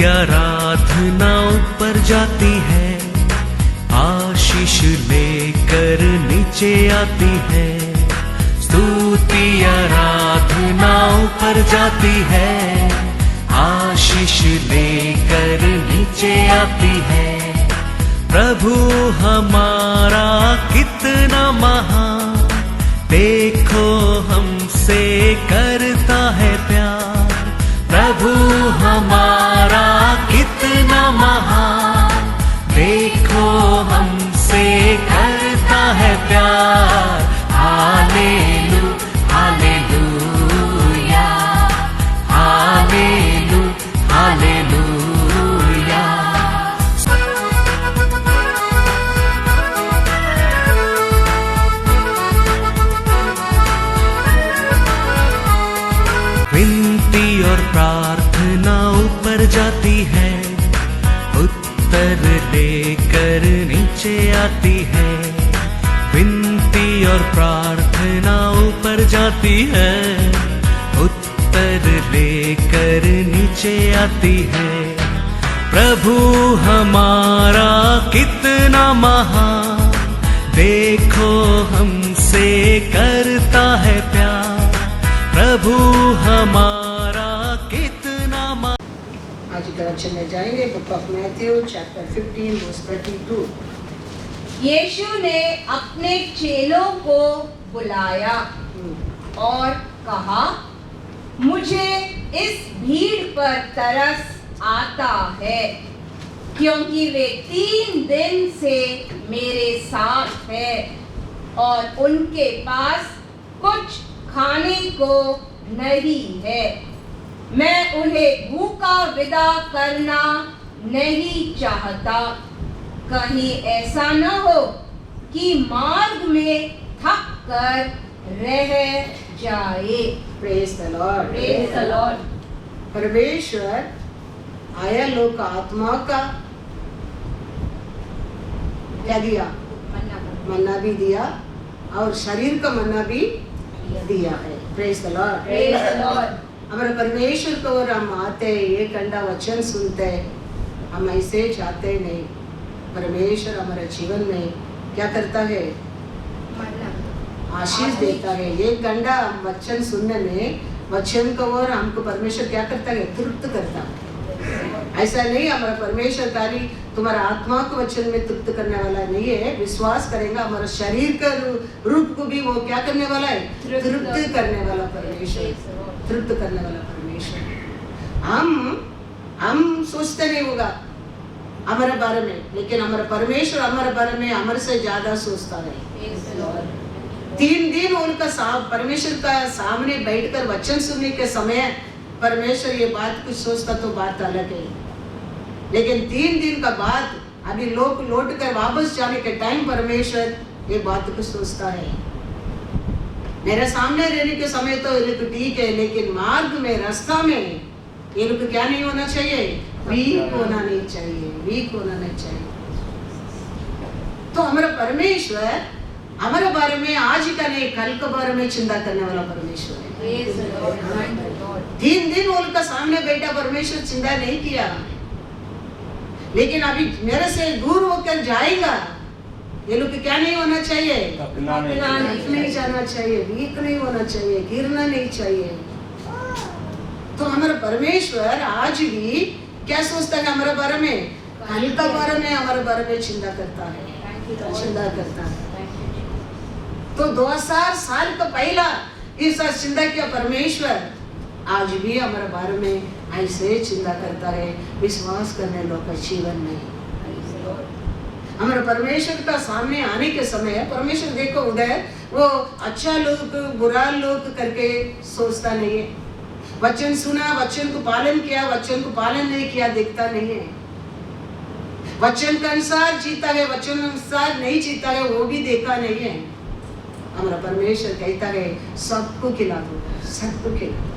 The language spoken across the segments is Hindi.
आराधना ऊपर जाती है, आशीष लेकर नीचे आती है। स्तुति आराधना ऊपर जाती है, आशीष लेकर नीचे आती है। प्रभु हमारा कितना महान, देखो हमसे करता है प्यार। प्रभु हमारा कितना महान, देखो हमसे करता है प्यार। हालेलू हालेलूया, हालेलू हालेलूया। विनती और प्रार्थना ऊपर जाती है, उत्तर लेकर नीचे आती है। विनती और प्रार्थना ऊपर जाती है, उत्तर लेकर नीचे आती है। प्रभु हमारा कितना महान, देखो हमसे करता है प्यार। प्रभु हमारा कितना महान। आज के वचन में जाएंगे book of Matthew chapter 15 verse 32। यीशु ने अपने चेलों को बुलाया और कहा, मुझे इस भीड़ पर तरस आता है, क्योंकि वे 3 दिन से मेरे साथ हैं और उनके पास कुछ खाने को नहीं है। मैं उन्हें भूखा विदा करना नहीं चाहता, कहीं ऐसा न हो कि मार्ग में थक कर रह जाए। Praise the Lord, praise the Lord. परमेश्वर आया लोग का आत्मा का क्या दिया? मन्ना भी दिया और शरीर का मन्ना भी दिया है। Praise the Lord, praise the Lord. हमारे परमेश्वर को और हम आते, एक घंटा वचन सुनते, हम ऐसे जाते नहीं। परमेश्वर हमारे जीवन में क्या करता है? आशीष देता है। एक घंटा हम वचन सुनने में वचन को और हमको परमेश्वर क्या करता है? तृप्त करता है। ऐसा नहीं, हमारा परमेश्वर खाली तुम्हारा आत्मा को वचन में तृप्त करने वाला नहीं है। विश्वास करेगा हमारा शरीर का रूप को भी वो क्या करने वाला है? तृप्त करने वाला परमेश्वर, तृप्त करने वाला परमेश्वर। हम सोचते नहीं होगा हमारे बारे में, लेकिन हमारा परमेश्वर हमारे बारे में हमारे से ज्यादा सोचता है। 3 दिन उनका परमेश्वर का सामने बैठकर वचन सुनने के समय परमेश्वर ये बात कुछ सोचता तो बात अलग है, लेकिन 3 दिन का बाद अभी लोग लौट कर वापस जाने के टाइम परमेश्वर ये बात को सोचता है। मेरे सामने रहने के समय तो ये लोग ठीक है, लेकिन मार्ग में रास्ता में ये लोग क्या नहीं होना चाहिए? वीक होना नहीं चाहिए, वीक होना नहीं चाहिए। तो हमारा परमेश्वर हमारे बारे में आज का नहीं कल के बारे में चिंता करने वाला परमेश्वर है। 3 दिन उनका सामने बैठा परमेश्वर चिंता नहीं किया, लेकिन अभी मेरे से दूर होकर जाएगा। ये लोग क्या नहीं होना चाहिए? नहीं जाना चाहिए, वीक नहीं होना चाहिए, गिरना नहीं चाहिए। तो हमारा परमेश्वर आज भी क्या सोचता है हमारे बारे में? कल का बारे में हमारे बारे में चिंता करता है, चिंता करता है। तो 2000 साल का पहला इस चिंता किया परमेश्वर, आज भी हमारे बारे में ऐसे चिंता करता है। विश्वास करने लोग का जीवन में हमारे परमेश्वर का सामने आने के समय परमेश्वर देखो उधर वो अच्छा लोग बुरा लोग करके सोचता नहीं है। वचन सुना, वचन को पालन किया, वचन को पालन नहीं किया, देखता नहीं है। वचन के अनुसार जीता है, वचन अनुसार नहीं जीता है, वो भी देखा नहीं है। हमारा परमेश्वर कहता है सबको खिला दो, सबको खिला दो।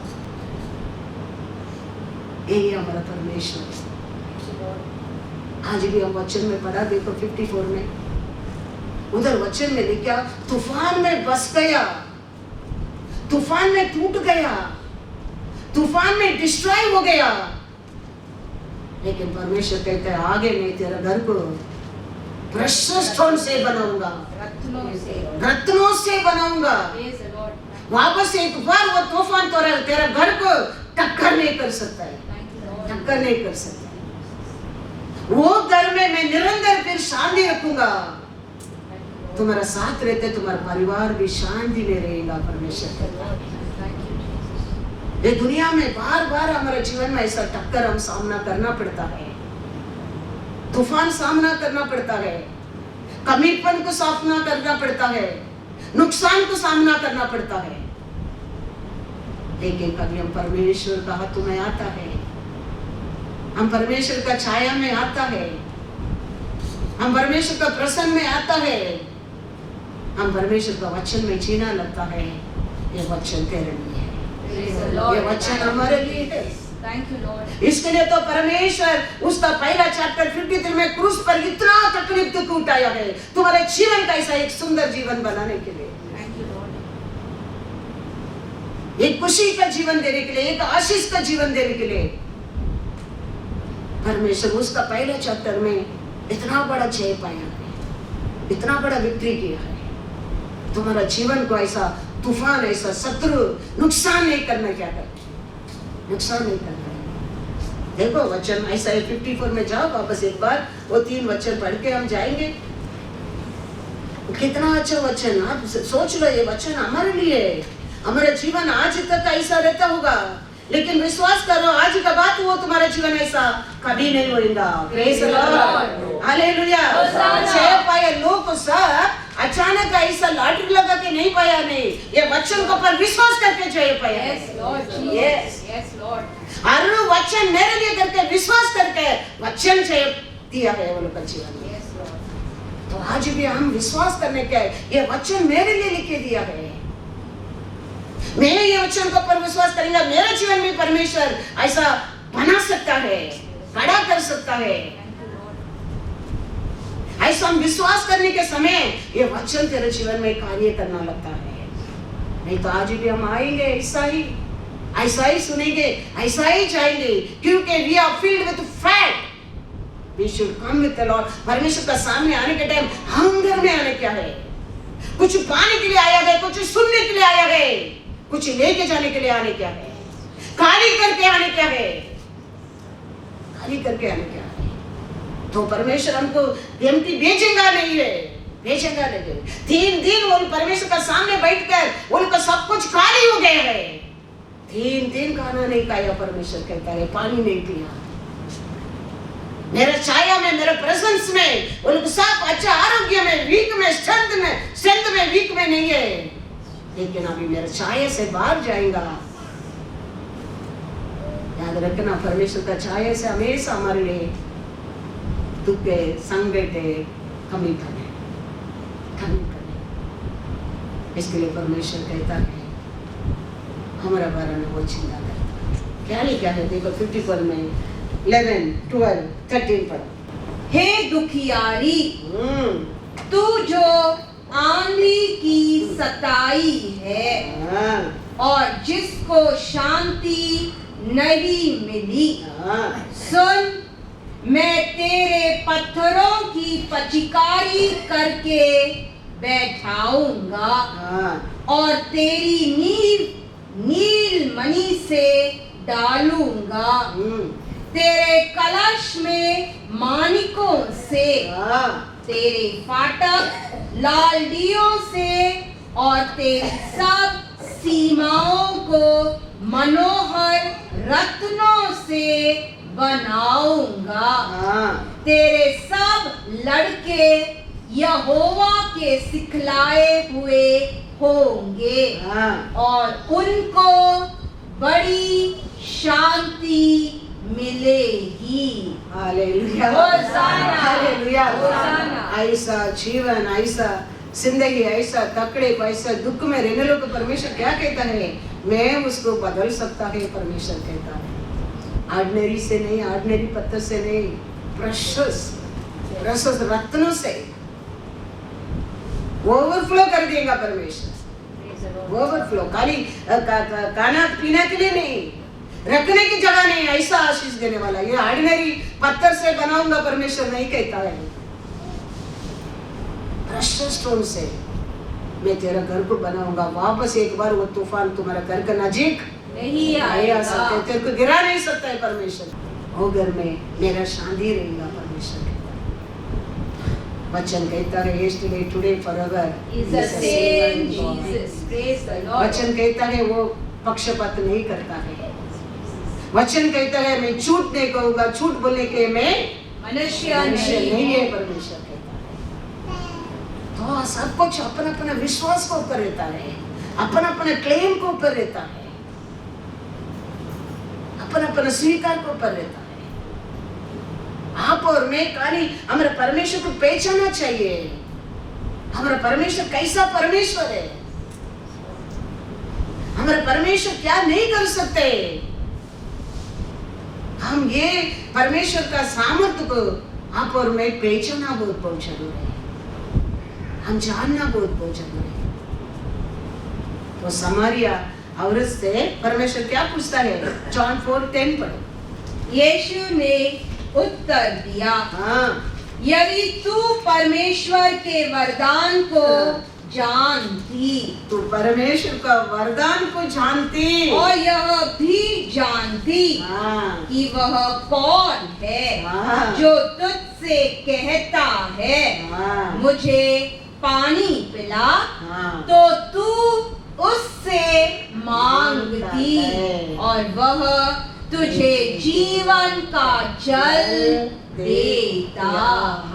यही हमारा परमेश्वर। आज भी हम वचन में पढ़ा, देखो 54 में उधर वचन में लिखा, तूफान में बस गया, तूफान में टूट गया, तूफान में डिस्ट्रॉय हो गया। लेकिन परमेश्वर कहता है आगे मैं तेरे घर को प्रेशियस स्टोन से बनाऊंगा, रत्नों से बनाऊंगा। Praise the Lord. वापस एक बार वो तूफान तेरा घर को टक्कर नहीं कर सकता है, Thank you, Lord. टक्कर नहीं कर सकता। वो घर में मैं निरंतर फिर शांति रखूंगा। तुम्हारा साथ रहते तुम्हारा परिवार भी शांति में रहेगा। परमेश्वर कहता है Thank you, Jesus. ये दुनिया में बार बार हमारे जीवन में ऐसा टक्कर हम सामना करना पड़ता है, तूफान सामना करना पड़ता है, कमीपन को सामना करना पड़ता है, नुकसान को सामना करना पड़ता है। लेकिन कभी हम परमेश्वर का हाथ में आता है, हम परमेश्वर का छाया में आता है, हम परमेश्वर का प्रसन्न में आता है, हम परमेश्वर का वचन में जीना लगता है। ये वचन तेरे लिए है, Praise the Lord. ये वचन हमारे लिए है। Thank you, Lord. इसके लिए तो परमेश्वर उसका पहला चैप्टर 53 में क्रूस पर इतना तकलीफ दुख उठाया है तुम्हारे जीवन का ऐसा एक सुंदर जीवन बनाने के लिए, Thank you, Lord. एक खुशी का जीवन देने के लिए, एक आशीष का जीवन देने के लिए। परमेश्वर उसका पहला चैप्टर में इतना बड़ा जय पाया है, इतना बड़ा विक्ट्री किया है। तुम्हारा जीवन को ऐसा तूफान, ऐसा शत्रु नुकसान नहीं करना, क्या करना, नुकसान नहीं करना है। देखो वचन ऐसा 54 में जाओ वापस एक बार, वो 3 वचन पढ़ के हम जाएंगे। कितना अच्छा वचन, आप सोच लो ये वचन हमारे लिए है। हमारा जीवन आज तक ऐसा रहता होगा, लेकिन विश्वास करो आज का बात वो तुम्हारा जीवन ऐसा कभी नहीं होगा। Praise the Lord, hallelujah. जय पाए लोग सब अचानक ऐसा लॉटरी लगा के नहीं पाया, नहीं, ये वचन को पर विश्वास करके जय पाया। Yes, Lord Jesus. Yes. Yes, Lord. हर वचन मेरे लिए करके विश्वास करके वचन जय दिया है वो लोग का जीवन में। Yes, Lord. तो आज भी हम विश्वास करने के ये वचन मेरे लिए लिखे दिया है। मैं ये वचन को पर विश्वास करेंगे, मेरे जीवन में परमेश्वर ऐसा बना सकता है, खड़ा कर सकता है। Thank you, Lord. ऐसा हम विश्वास करने के समय ये वचन तेरे जीवन में कार्य करना लगता है। नहीं तो आज भी हम आएंगे ऐसा ही सुनेंगे, ऐसा ही जाएंगे, क्योंकि we are filled with faith. We should come with the Lord. परमेश्वर का सामने आने के टाइम हंगर में आने क्या है, कुछ पाने के लिए आया है, कुछ सुनने के लिए आया है, कुछ लेके जाने के लिए आने क्या है, खाली करके आने क्या है, खाली करके आने क्या है। तो परमेश्वर हमको एम्प्टी भेजेगा नहीं है, भेजेगा नहीं। 3 दिन वो परमेश्वर का सामने बैठकर उनका सब कुछ खाली हो गया है। 3 दिन खाना नहीं खाया, परमेश्वर कहता है पानी नहीं पिया। मेरे छाया में, मेरे प्रेजेंस में उनको सब अच्छा आरोग्य में, वीक में, स्ट्रेंथ में वीक में नहीं है, लेकिन अभी मेरे छाया से बाहर जाएगा। याद रखना परमेश्वर का छाया से हमेशा हमारे लिए दुख है, संकट है, कमी करने। इसके लिए परमेश्वर कहता है हमारा बारे में वो चिंता करता है। क्या लिखा है देखो 54 में 11, 12, 13 पढ़ो। हे दुखियारी, तू जो आंधी की सताई है हाँ, और जिसको शांति नहीं मिली, सुन, मैं तेरे पत्थरों की पचिकारी करके बैठाऊंगा हाँ, और तेरी नील मणि से डालूंगा, तेरे कलश में माणिकों से, हाँ, तेरे फाटक लालडियों से और तेरी सब सीमाओं को मनोहर रत्नों से बनाऊंगा। हाँ, तेरे सब लड़के यहोवा के सिखलाए हुए होंगे हाँ। और उनको बड़ी शांति मिलेगी। Hallelujah, hosanna, hallelujah. होसाना। ऐसा जीवन, ऐसा जिंदगी, ऐसा तकलीफ, ऐसा दुख में रहने लोग परमेश्वर क्या कहता है, मैं उसको बदल सकता है। परमेश्वर कहता है ऑर्डिनरी से नहीं, ऑर्डिनरी पत्थर से नहीं, प्रेशियस रत्नों से ओवरफ्लो कर देगा परमेश्वर। ओवरफ्लो खाली खाना पीना के लिए नहीं, रखने की जगह नहीं, ऐसा आशीष देने वाला। ये ऑर्डिनरी पत्थर से बनाऊंगा परमेश्वर नहीं कहता है, प्रेशियस स्टोन से मैं तेरा घर को बनाऊंगा। वापस एक बार वो तूफान तुम्हारा घर का नजीक नहीं आ आएगा। सकते, तेरे को गिरा नहीं सकता है परमेश्वर। वो घर में मेरा शांति रहेगा परमेश्वर। वचन कहता है yesterday today forever Is the same Jesus. Praise the Lord. वचन कहता है वो पक्षपात नहीं करता है। वचन कहता है मैं झूठ नहीं कहूंगा, झूठ बोलने के लिए मैं मनुष्य मनुष्य नहीं नहीं है, हूँ। परमेश्वर कहता है। तो सब कुछ अपना अपना विश्वास को ऊपर रहता है, अपना अपना क्लेम को ऊपर रहता है, अपना अपना स्वीकार को ऊपर रहता है। आप और मैं खाली हमारे परमेश्वर को पहचानना चाहिए। हमारा परमेश्वर कैसा परमेश्वर है, हमारे परमेश्वर क्या नहीं कर सकते। हम ये परमेश्वर का सामर्थ्य को आप और मैं पहचानना बहुत जरूरी है, हम जानना बहुत जरूरी है। तो समारिया औरत से परमेश्वर क्या पूछता है? जॉन 4:10 पढ़ो। यीशु ने उत्तर दिया, हाँ, यदि तू परमेश्वर के वरदान को जानती तू परमेश्वर का वरदान को जानती और यह भी जानती हाँ, कि वह कौन है हाँ, जो तुझसे कहता है हाँ, मुझे पानी पिला, हाँ, तो तू उससे मांगती और वह तुझे जीवन का जल देता।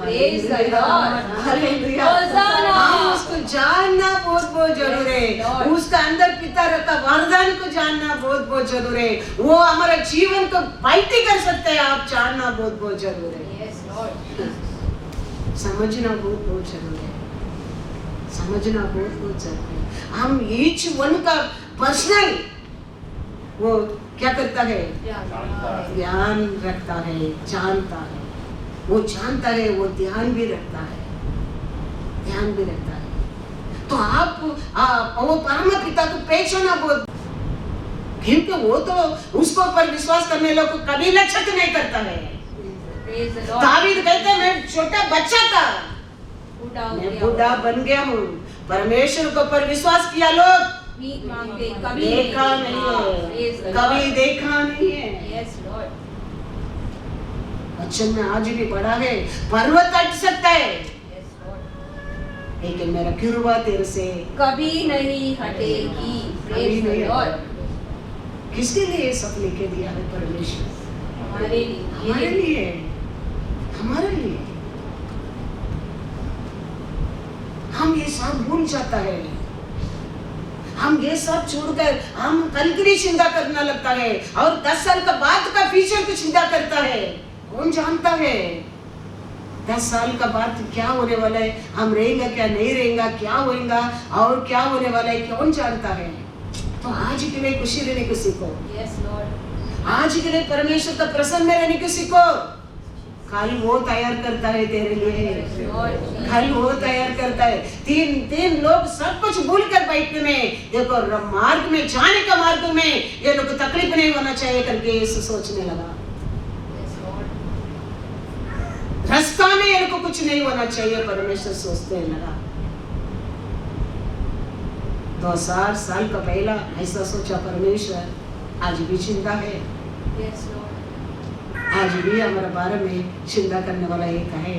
Praise the Lord. हालेलुया। होसाना। हम उसको जानना बहुत जरूरी है। Yes, Lord. उसका अंदर पिता रखा वरदान को जानना बहुत जरूरी है। वो हमारे जीवन को पाल्टी कर सकते हैं, आप जानना बहुत जरूरी है। Yes, Lord. समझना बहुत जरूरी है, समझना बहुत जरूरी है। हम ईच वन का पर्सनल वो क्या करता है? ध्यान रखता है, जानता है। वो जानता है, वो ध्यान भी रखता है, ध्यान भी रखता है। तो आप वो परम पिता को पहचाना बहुत, क्योंकि वो तो उसको पर विश्वास करने लोग को कभी लक्षित नहीं करता है। Praise the Lord. दावीद कहते हैं मैं छोटा बच्चा था, बूढ़ा हो मैं गया। बूढ़ा बन गया हूँ। परमेश्वर को पर विश्वास किया लोग भीख मांगते कभी देखा नहीं है, Praise the कभी Lord. देखा नहीं है। Yes, Lord. वचन में आज भी पढ़ा है, पर्वत हट सकता है Yes, Lord. लेकिन मेरा कृपा तेरे से कभी नहीं हटेगी। कभी Praise the नहीं Lord. हटेगी। किसके लिए ये सब लिखे दिया है परमेश्वर? हमारे हमारे लिए। लिए, हमारे लिए। हम ये सब भूल जाता है, हम ये सब छोड़कर हम कल के लिए चिंता करना लगता है और 10 साल का बाद का फ्यूचर की चिंता करता है। कौन जानता है 10 साल का बाद क्या होने वाला है, हम रहेंगे क्या नहीं रहेंगे, क्या होएगा और क्या होने वाला है, कौन जानता है। तो आज के लिए खुशी रहने को सीखो, Yes, Lord. आज के लिए परमेश्वर का प्रसन्न में रहने को सीखो। कल वो तैयार करता है तेरे लिए, कल वो तैयार करता है। तीन लोग सब कुछ भूल कर बैठने में, देखो मार्ग में जाने का मार्ग में ये लोग तकलीफ नहीं होना चाहिए करके यीशु सोचने लगा। Yes, Lord. रास्ता में ये लोग कुछ नहीं होना चाहिए, परमेश्वर सोचने लगा। 2000 साल का पहला ऐसा सोचा परमेश्वर, आज भी चिंता है, Yes, Lord. आज भी हमारे बारे में चिंता करने वाला एक है।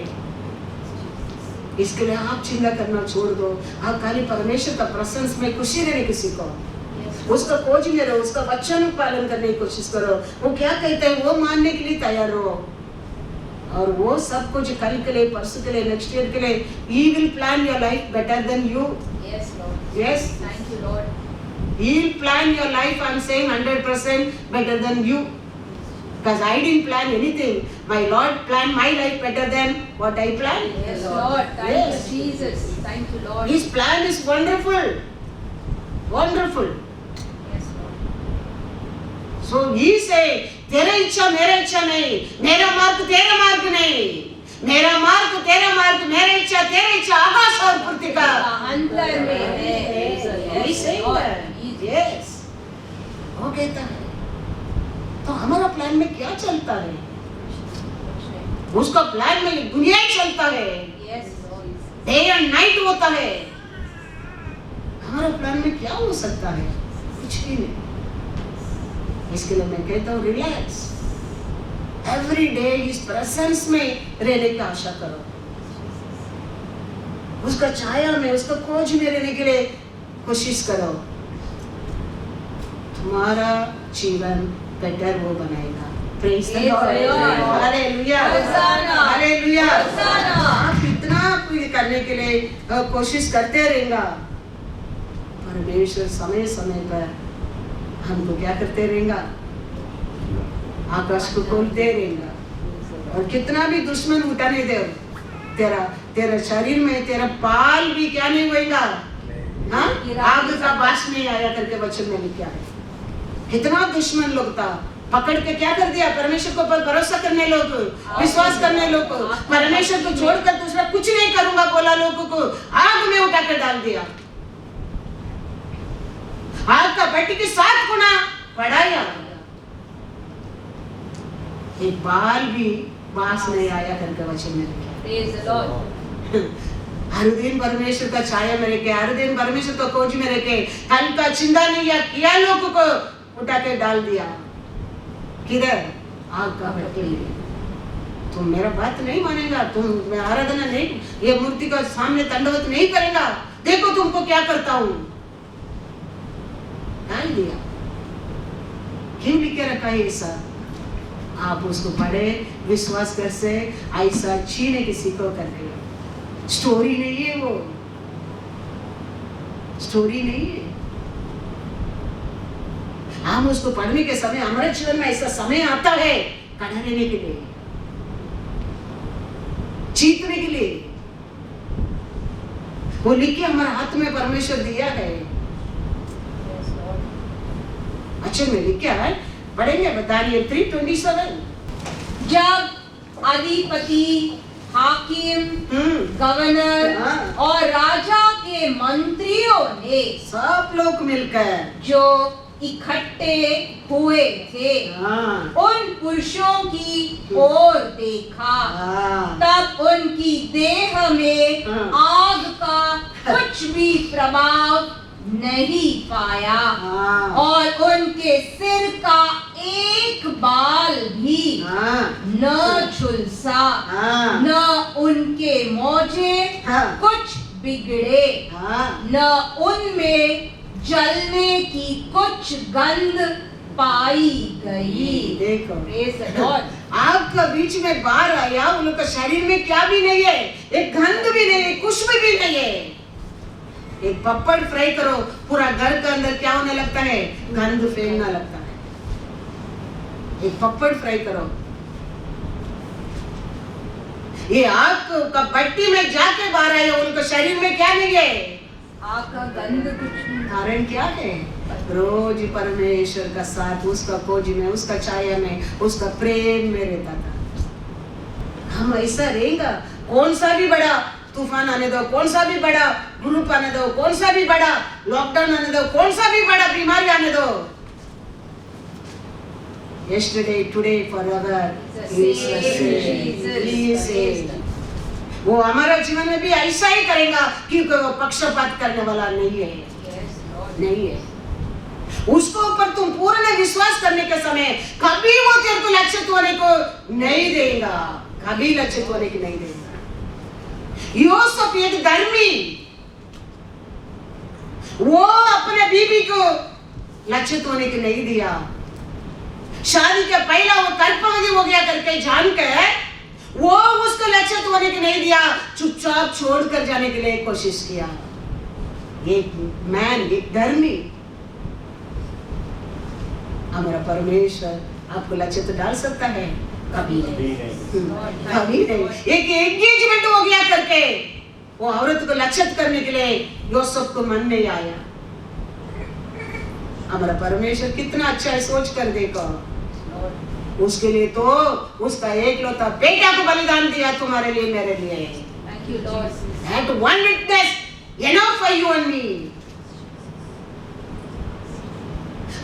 इसके लिए आप चिंता करना छोड़ दो, आप खाली परमेश्वर का प्रशंस में खुशी रहने की सीखो, Yes, उसका खोजने रहो, उसका वचन पालन करने की कोशिश करो। वो क्या कहते हैं वो मानने के लिए तैयार हो, और वो सब कुछ कल के लिए, परसों के लिए, नेक्स्ट ईयर के लिए, He will plan your life better than you. Yes, Lord. Yes. Thank you, Lord. He will plan your life, I'm saying 100% better than you. Because I didn't plan anything. My Lord planned my life better than what I planned. Yes, Lord. Thank Yes. you, Jesus. Thank you, Lord. His plan is wonderful. Wonderful. Yes, Lord. So he said, तेरा इच्छा मेरा इच्छा नहीं, मेरा मार्ग तेरा मार्ग नहीं, मेरा मार्ग तेरा मार्ग, मेरा इच्छा तेरा इच्छा, आकाश और पृथ्वी का अंतर में है। He Yes, said Lord. that. Yes. वो कहता है तो हमारा प्लान में क्या चलता है? उसका प्लान में दुनिया चलता है, Yes, Lord. Day and night होता है। हमारा प्लान में क्या हो सकता है? कुछ भी नहीं। इसके लिए मैं कहता हूँ रिलैक्स, एवरी डे इस प्रेजेंस में रहने की आशा करो, उसका छाया में, उसका खोज में रहने के लिए कोशिश करो। तुम्हारा जीवन बेटर वो बनाएगा। Praise the Praise Lord. the Lord. Hallelujah. Hosanna. Hallelujah. Hosanna. आप इतना करने के लिए कोशिश करते रहेगा, परमेश्वर समय समय पर हमको क्या करते रहेगा? आकाश को खोलते रहेगा। और कितना भी दुश्मन उठाने दे, तेरा शरीर में तेरा बाल भी क्या नहीं होएगा, हाँ? आग का बास नहीं आया करके वचन में लिखा है। कितना दुश्मन लोग था, पकड़ के क्या कर दिया? परमेश्वर को पर भरोसा करने लोग, विश्वास करने लोग, परमेश्वर को छोड़कर दूसरा कुछ नहीं करूंगा बोला लोगों को आग में उठाकर डाल दिया। आग का भट्टी के 7 गुना बढ़ाया, एक बाल भी बास नहीं आया करके वचन में लिखा। Praise the Lord. हर दिन परमेश्वर का छाया में रखे, हर दिन परमेश्वर को खोज में रखे, कल का चिंता नहीं किया, लोगों को उठा के डाल दिया किधर? आग का भट्टी में। तुम मेरा बात नहीं मानेगा, तुम आराधना नहीं, ये मूर्ति का सामने दंडवत नहीं करेगा, देखो तुमको क्या करता हूं, डाल दिया। क्यों लिखे रखा है ऐसा? आप उसको पढ़े, विश्वास कर से ऐसा छीने किसी को करके। स्टोरी नहीं है वो, स्टोरी नहीं है। हम उसको पढ़ने के समय, हमारे जीवन में ऐसा समय आता है खड़ा रहने के लिए, जीतने के लिए। वो लिख के हमारे हाथ में परमेश्वर दिया है। Yes, Lord. अच्छे में लिखा है, पढ़ेंगे दानियल 3:27। जब अधिपति, हाकिम, गवर्नर हाँ। और राजा के मंत्रियों ने सब लोग मिलकर जो इकट्ठे हुए थे हाँ, उन पुरुषों की ओर देखा, हाँ, तब उनकी देह में हाँ। आग का कुछ भी प्रभाव नहीं पाया हाँ, और उनके सिर का एक बाल भी हाँ, न झुलसा, हाँ, न उनके मोजे हाँ, कुछ बिगड़े, हाँ, न उनमें जलने की कुछ गंध पाई गई। देखो Praise the Lord. आग का बीच में बाहर आया, उन लोग का शरीर में क्या भी नहीं है, एक गंध भी नहीं है, कुछ भी नहीं है। एक पपड़ फ्राई करो, पूरा घर का अंदर क्या होने लगता है? गंध फैलने लगता है। एक पपड़ फ्राई करो, ये आग का भट्टी में जाके बाहर आया, उनका शरीर में क्या नहीं है? आग का गंध कुछ नहीं। कारण क्या है? रोज परमेश्वर का साथ, उसका खोज में, उसका छाया में, उसका प्रेम में रहता था। हम ऐसा रहेगा, कौन सा भी बड़ा तूफान आने दो, कौन सा भी बड़ा ग्रुप आने दो, कौन सा भी बड़ा लॉकडाउन आने दो, कौन सा भी बड़ा बीमारी आने दो, yesterday, today, forever, he is the same. He is same. वो हमारा जीवन में भी ऐसा ही करेगा, क्योंकि वो पक्षपात करने वाला नहीं है, Yes, Lord. नहीं है। उसको ऊपर तुम पूर्ण विश्वास करने के समय कभी वो तेरे को लक्षित होने को नहीं देगा, कभी लक्षित होने की नहीं देगा। यूसुफ एक धर्मी, वो अपने बीबी को लक्षित होने की नहीं दिया। शादी के पहला वो गर्भवती हो गया करके जान के वो उसको लक्षित होने की नहीं दिया, चुपचाप छोड़कर जाने के लिए कोशिश किया। एक मैन, एक धर्मी। हमारा परमेश्वर आपको लक्षित डाल सकता है? कभी नहीं, कभी नहीं। एक एंगेजमेंट हो गया करके वो औरत को लक्षित करने के लिए यूसुफ को मन नहीं आया। हमारा परमेश्वर कितना अच्छा है, सोच कर देखो। उसके लिए तो उसका एकलौता बेटा को बलिदान दिया, तुम्हारे लिए, मेरे लिए। Thank you, Lord. That one witness enough for you and me.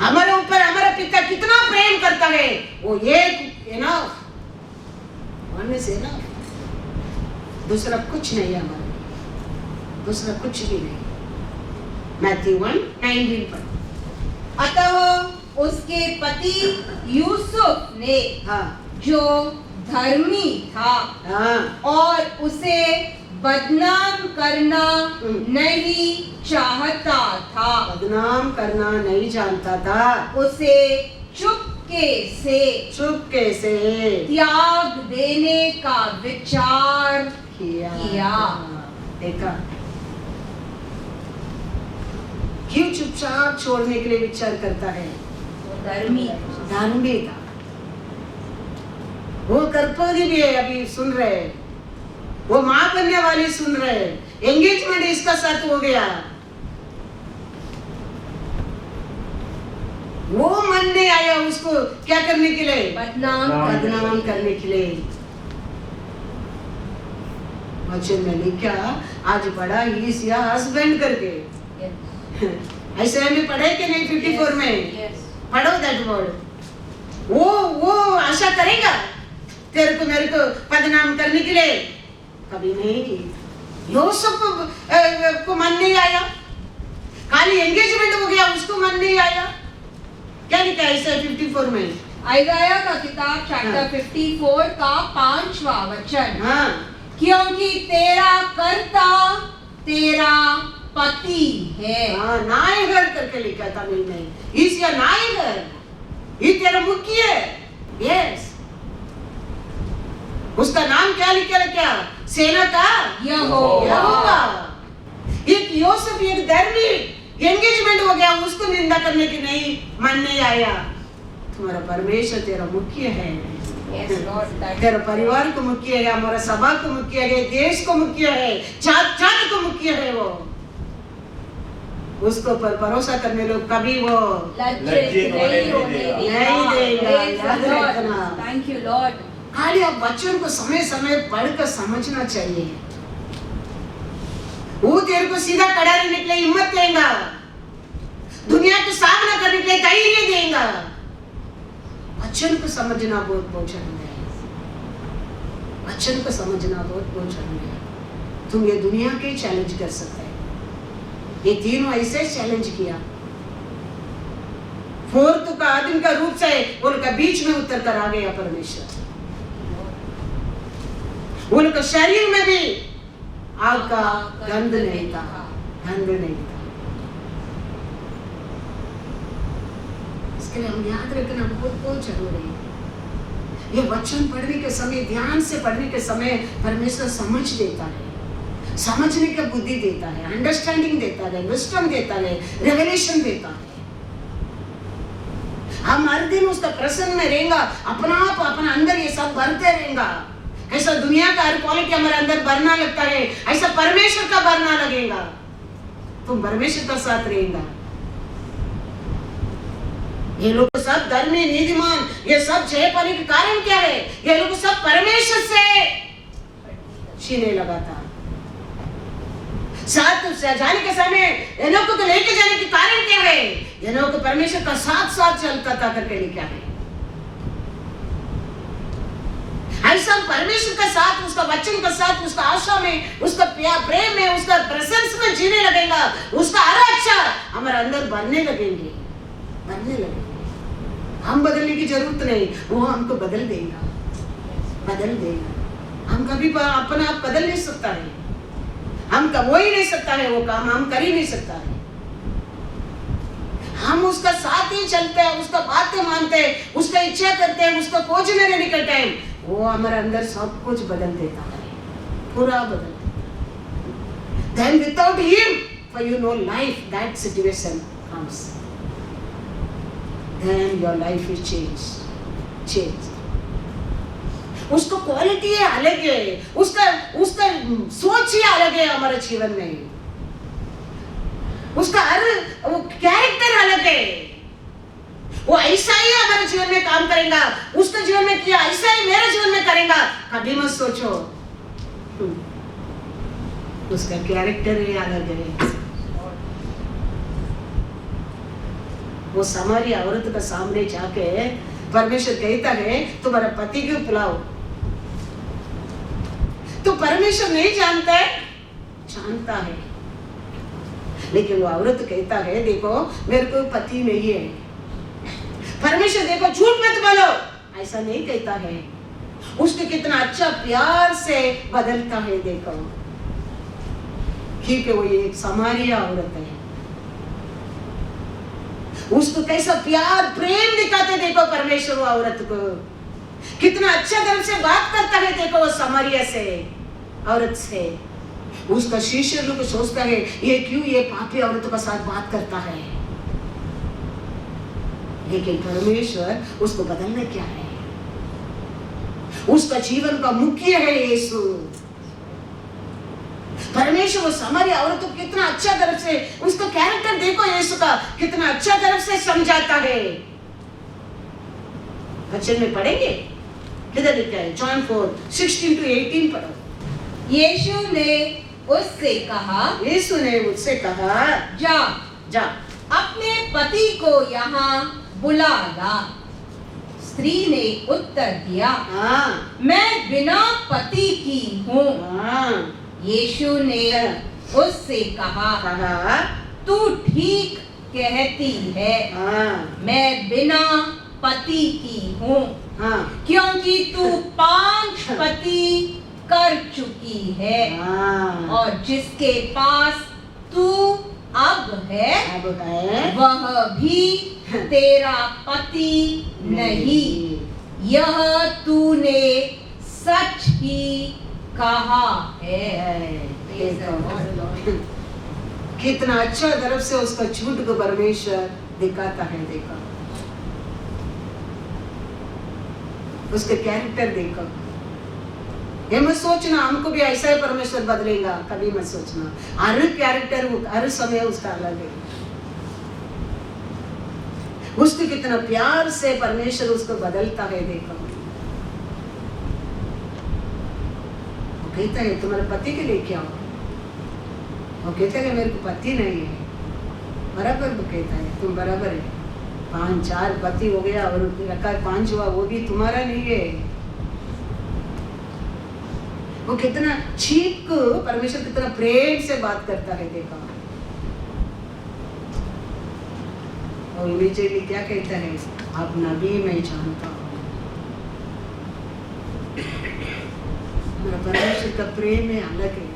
हमारे ऊपर हमारा पिता कितना प्रेम करता है, वो एक एनफ, वन इज एनफ। दूसरा कुछ नहीं है हमारे, दूसरा कुछ भी नहीं। मैथ्यू 1:19 पर। अतः उसके पति यूसुफ ने, जो धर्मी था और उसे बदनाम करना नहीं चाहता था, बदनाम करना नहीं जानता था, उसे चुपके से त्याग देने का विचार किया। देखा क्यों चुपचाप छोड़ने के लिए विचार करता है? धर्मी था। वो कर्तव्य भी है, अभी सुन रहे, वो माँ बनने वाली सुन रहे, एंगेजमेंट इसका साथ हो गया, वो मन नहीं आया उसको क्या करने के लिए? बदनाम करने के लिए। वचन में लिखा आज बड़ा ईसिया हस्बैंड करके, ऐसे हमें पढ़े कि नहीं? 54 में पढ़ो दैट वर्ड। वो आशा करेगा तेरे को मेरे को बदनाम करने के लिए? कभी नहीं। यूसुफ को मन नहीं आया, खाली एंगेजमेंट हो गया, उसको मन नहीं आया। क्या लिखा है ऐसा 54 में? आयदाया का किताब चैप्टर 54 का 5वां वचन। क्योंकि तेरा कर्ता तेरा पति है। नायगर करके लिखा तमिल में, इसका नायगर, ये तेरा मुख्य है। यस, उसका नाम क्या लिखा है? क्या सेना का यहोवा। एक यूसुफ एक धर्मी, एंगेजमेंट हो गया, उसको निंदा करने की नहीं मन नहीं आया। तुम्हारा परमेश्वर तेरा मुख्य है। तेरा परिवार को मुख्य है, हमारा सभा को मुख्य है, देश को मुख्य है, जात जात को मुख्य है। वो उसको पर भरोसा करने लोग कभी वो लज्जित नहीं देगा। Thank you Lord. खाली आप बच्चों को समय समय पढ़कर समझना चाहिए। वो तेरे को सीधा खड़ा रहने के लिए हिम्मत देगा, दुनिया को सामना करने के लिए धैर्य देगा। वचन को समझना बहुत जरूरी है। वचन को समझना बहुत जरूरी है। तुम ये दुनिया के चैलेंज कर सकते हैं। ये तीनों ऐसे चैलेंज किया। फोर्थ का आदमी का रूप से उनका बीच में उतर कर आ गया परमेश्वर। उनका शरीर में भी आग का गंध नहीं था, गंध नहीं था। इसके लिए हम याद रखना बहुत जरूरी है। ये वचन पढ़ने के समय, ध्यान से पढ़ने के समय परमेश्वर समझ देता है, समझने का बुद्धि देता है, अंडरस्टैंडिंग देता है, विजडम देता है, रेवलेशन देता है। हम हर दिन उसका प्रसन्न में रहेगा, अपना आप अपना अंदर ये सब भरते रहेगा। ऐसा दुनिया का हर क्वालिटी हमारे अंदर भरना लगता है, ऐसा परमेश्वर का भरना लगेगा। तुम परमेश्वर का साथ रहेगा। ये लोग सब धर्मी नीतिमान, ये सब जय पाने के कारण क्या है? ये लोग सब परमेश्वर से छीने लगा था। साथ जाने के समय ये लोग को लेके जाने के कारण क्या है? ये लोग को परमेश्वर का साथ साथ चलता था करके लिखा है। ऐसा परमेश्वर का साथ, उसका वचन का साथ, उसका आशा में, उसका प्रेम में, उसका प्रेजेंस में जीने लगेगा। उसका हर अच्छा हमारे अंदर बनने लगेंगे, बनने लगेंगे। हम बदलने की जरूरत नहीं, वो हमको बदल देगा, बदल देगा। हम कभी अपना आप बदल नहीं सकता है, हम हो ही नहीं सकता है, वो काम हम कर ही नहीं सकता है। हम उसका साथ ही चलते हैं, उसका बातें मानते हैं, उसका इच्छा करते हैं, उसका खोजने रहने का टाइम, वो हमारे अंदर सब कुछ बदल देता है, पूरा बदल देता है। Then without him, for you know life, that situation comes. Then your life is changed. उसको क्वालिटी अलग है, उसका सोच ही अलग है हमारे जीवन में। उसका हर वो कैरेक्टर अलग है। वो ऐसा ही हमारे जीवन में काम करेगा, उसका जीवन में किया ऐसा ही मेरे जीवन में करेगा, कभी मत सोचो। उसका कैरेक्टर ही अलग है। वो समारी औरत का सामने जाके परमेश्वर कहता है तुम्हारा पति क्यों पिलाओ। तो परमेश्वर नहीं जानता है, जानता है, लेकिन वो औरत कहता है देखो मेरे को पति नहीं है। परमेश्वर देखो झूठ मत बोलो, ऐसा नहीं कहता है। उसको कितना अच्छा प्यार से बदलता है देखो, क्योंकि वो एक समारिया औरत है। उसको कैसा प्यार प्रेम दिखाते देखो परमेश्वर वो औरत को, कितना अच्छा तरह से बात करता है देखो वो समारिया से औरत से। उसका शिष्य लोग सोचता है ये क्यों ये पापी औरतों के साथ बात करता है, लेकिन परमेश्वर उसको बदलना क्या है, उसका जीवन का मुख्य है यीशु। परमेश्वर वो समारिया औरत को कितना अच्छा तरफ से उसका कैरेक्टर देखो, यीशु का कितना अच्छा तरफ से समझाता है। वचन में पढ़ेंगे, किधर लिखा है? जॉन 4:16-18 पढ़ो। यीशु ने उससे कहा, यीशु ने मुझसे कहा जा जा अपने पति को यहाँ बुला ला। स्त्री ने उत्तर दिया, हाँ मैं बिना पति की हूँ। हाँ यीशु ने उससे कहा, तू ठीक कहती है, हाँ मैं बिना पति की हूँ, हाँ क्योंकि तू 5 पति कर चुकी है, हाँ और जिसके पास तू अब है वह भी तेरा पति नहीं। यह तूने सच ही कहा है। कितना अच्छा तरफ से उसका झूठ को परमेश्वर दिखाता है। देखो उसके कैरेक्टर देखो, ये मत सोचना हमको भी ऐसा ही परमेश्वर बदलेगा, कभी मत सोचना। हर कैरेक्टर हर समय उसका अलग है। उसको कितना प्यार से परमेश्वर उसको बदलता है। देखो वो कहता है तुम्हारे पति के लिए क्या हो, वो कहता है मेरे को पति नहीं है। बराबर वो कहता है तुम बराबर है, 5-4 पति हो गया और रखा 5 हुआ, वो भी तुम्हारा नहीं है। वो कितना चीप को परमेश्वर कितना प्रेम से बात करता है। देखा और इमीडिएटली क्या कहता है, आप नबी मैं जानता हूँ। हमारा परमेश्वर का प्रेम है अलग है,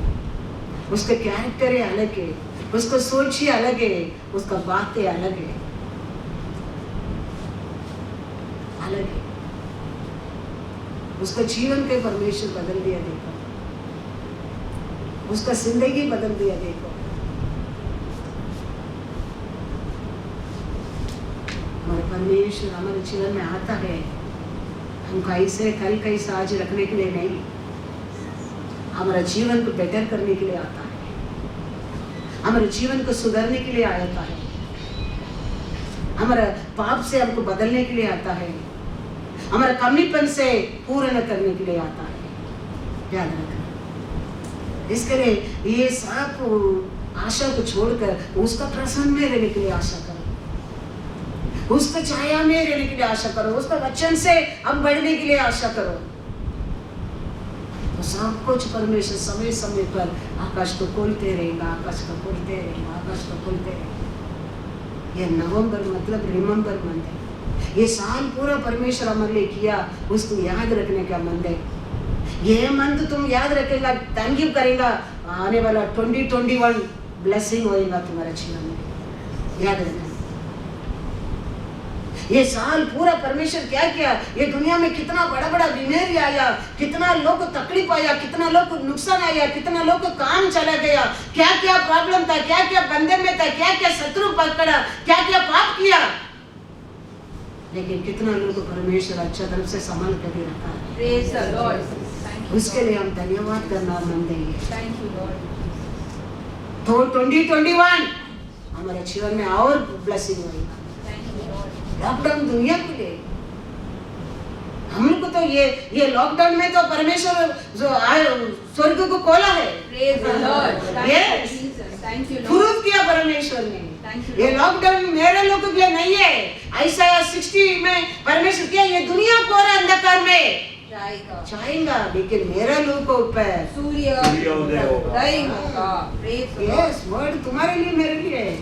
उसका कैरेक्टर है अलग है, उसका सोच ही अलग है, उसका बातें अलग है, अलग है। उसका जीवन के परमेश्वर बदल दिया। देखो उसका जिंदगी बदल दिया। देखो हमारे परमेश्वर हमारे जीवन में आता है, हम कैसे कल कैसे आज रखने के लिए नहीं, हमारा जीवन को बेटर करने के लिए आता है, हमारे जीवन को सुधारने के लिए आता है, हमारा पाप से हमको बदलने के लिए आता है, हमारा कमीपन से पूर्ण करने के लिए आता है। याद रखना, इसके लिए ये सब आशा को छोड़कर उसका प्रसन्न में रहने के लिए आशा करो, उसका छाया में रहने के लिए आशा करो, उसका वचन से हम बढ़ने के लिए आशा करो। तो सब कुछ परमेश्वर समय समय पर आकाश को खोलते रहेगा, आकाश को खोलते रहेगा, आकाश को खोलते रहेगा। ये नवंबर मतलब रिमेंबर मंथ है। ये साल पूरा परमेश्वर हमारे लिए किया, उसको याद रखने का मंथ है। ये मंथ तुम याद रखेगा, थैंक यू करेगा, आने वाला 2021 ब्लेसिंग होएगा तुम्हारे जीवन में। याद रखना, ये साल पूरा परमेश्वर क्या किया, ये दुनिया में कितना बड़ा बड़ा बीमारी आया, कितना लोग को तकलीफ आया, कितना लोग को नुकसान आया, कितना लोग को काम चला गया, क्या क्या प्रॉब्लम था, क्या क्या बंधन में था, क्या क्या शत्रु पकड़ा, क्या क्या पाप किया, लेकिन कितना लोग को परमेश्वर अच्छा तरफ से संभाल कर भी रखा है। Praise the Lord. उसके लिए हम धन्यवाद करना मन देंगे। Thank you Lord. तो 2021 हमारे जीवन में और ब्लेसिंग होगा। लॉकडाउन दुनिया के लिए, हम लोग को तो ये लॉकडाउन में तो परमेश्वर जो स्वर्ग को खोला है। Praise the Lord. Thank you Yes. Jesus. Thank you Lord. Prove किया परमेश्वर ने। ये लॉकडाउन मेरे लोगों के लिए नहीं है। ऐसा 60 में परमेश्वर किया, ये दुनिया को अंधकार में जाएगा, लेकिन मेरे लोगों पर सूर्योदय होगा। यस, वर्ड तुम्हारे लिए मेरे लिए है।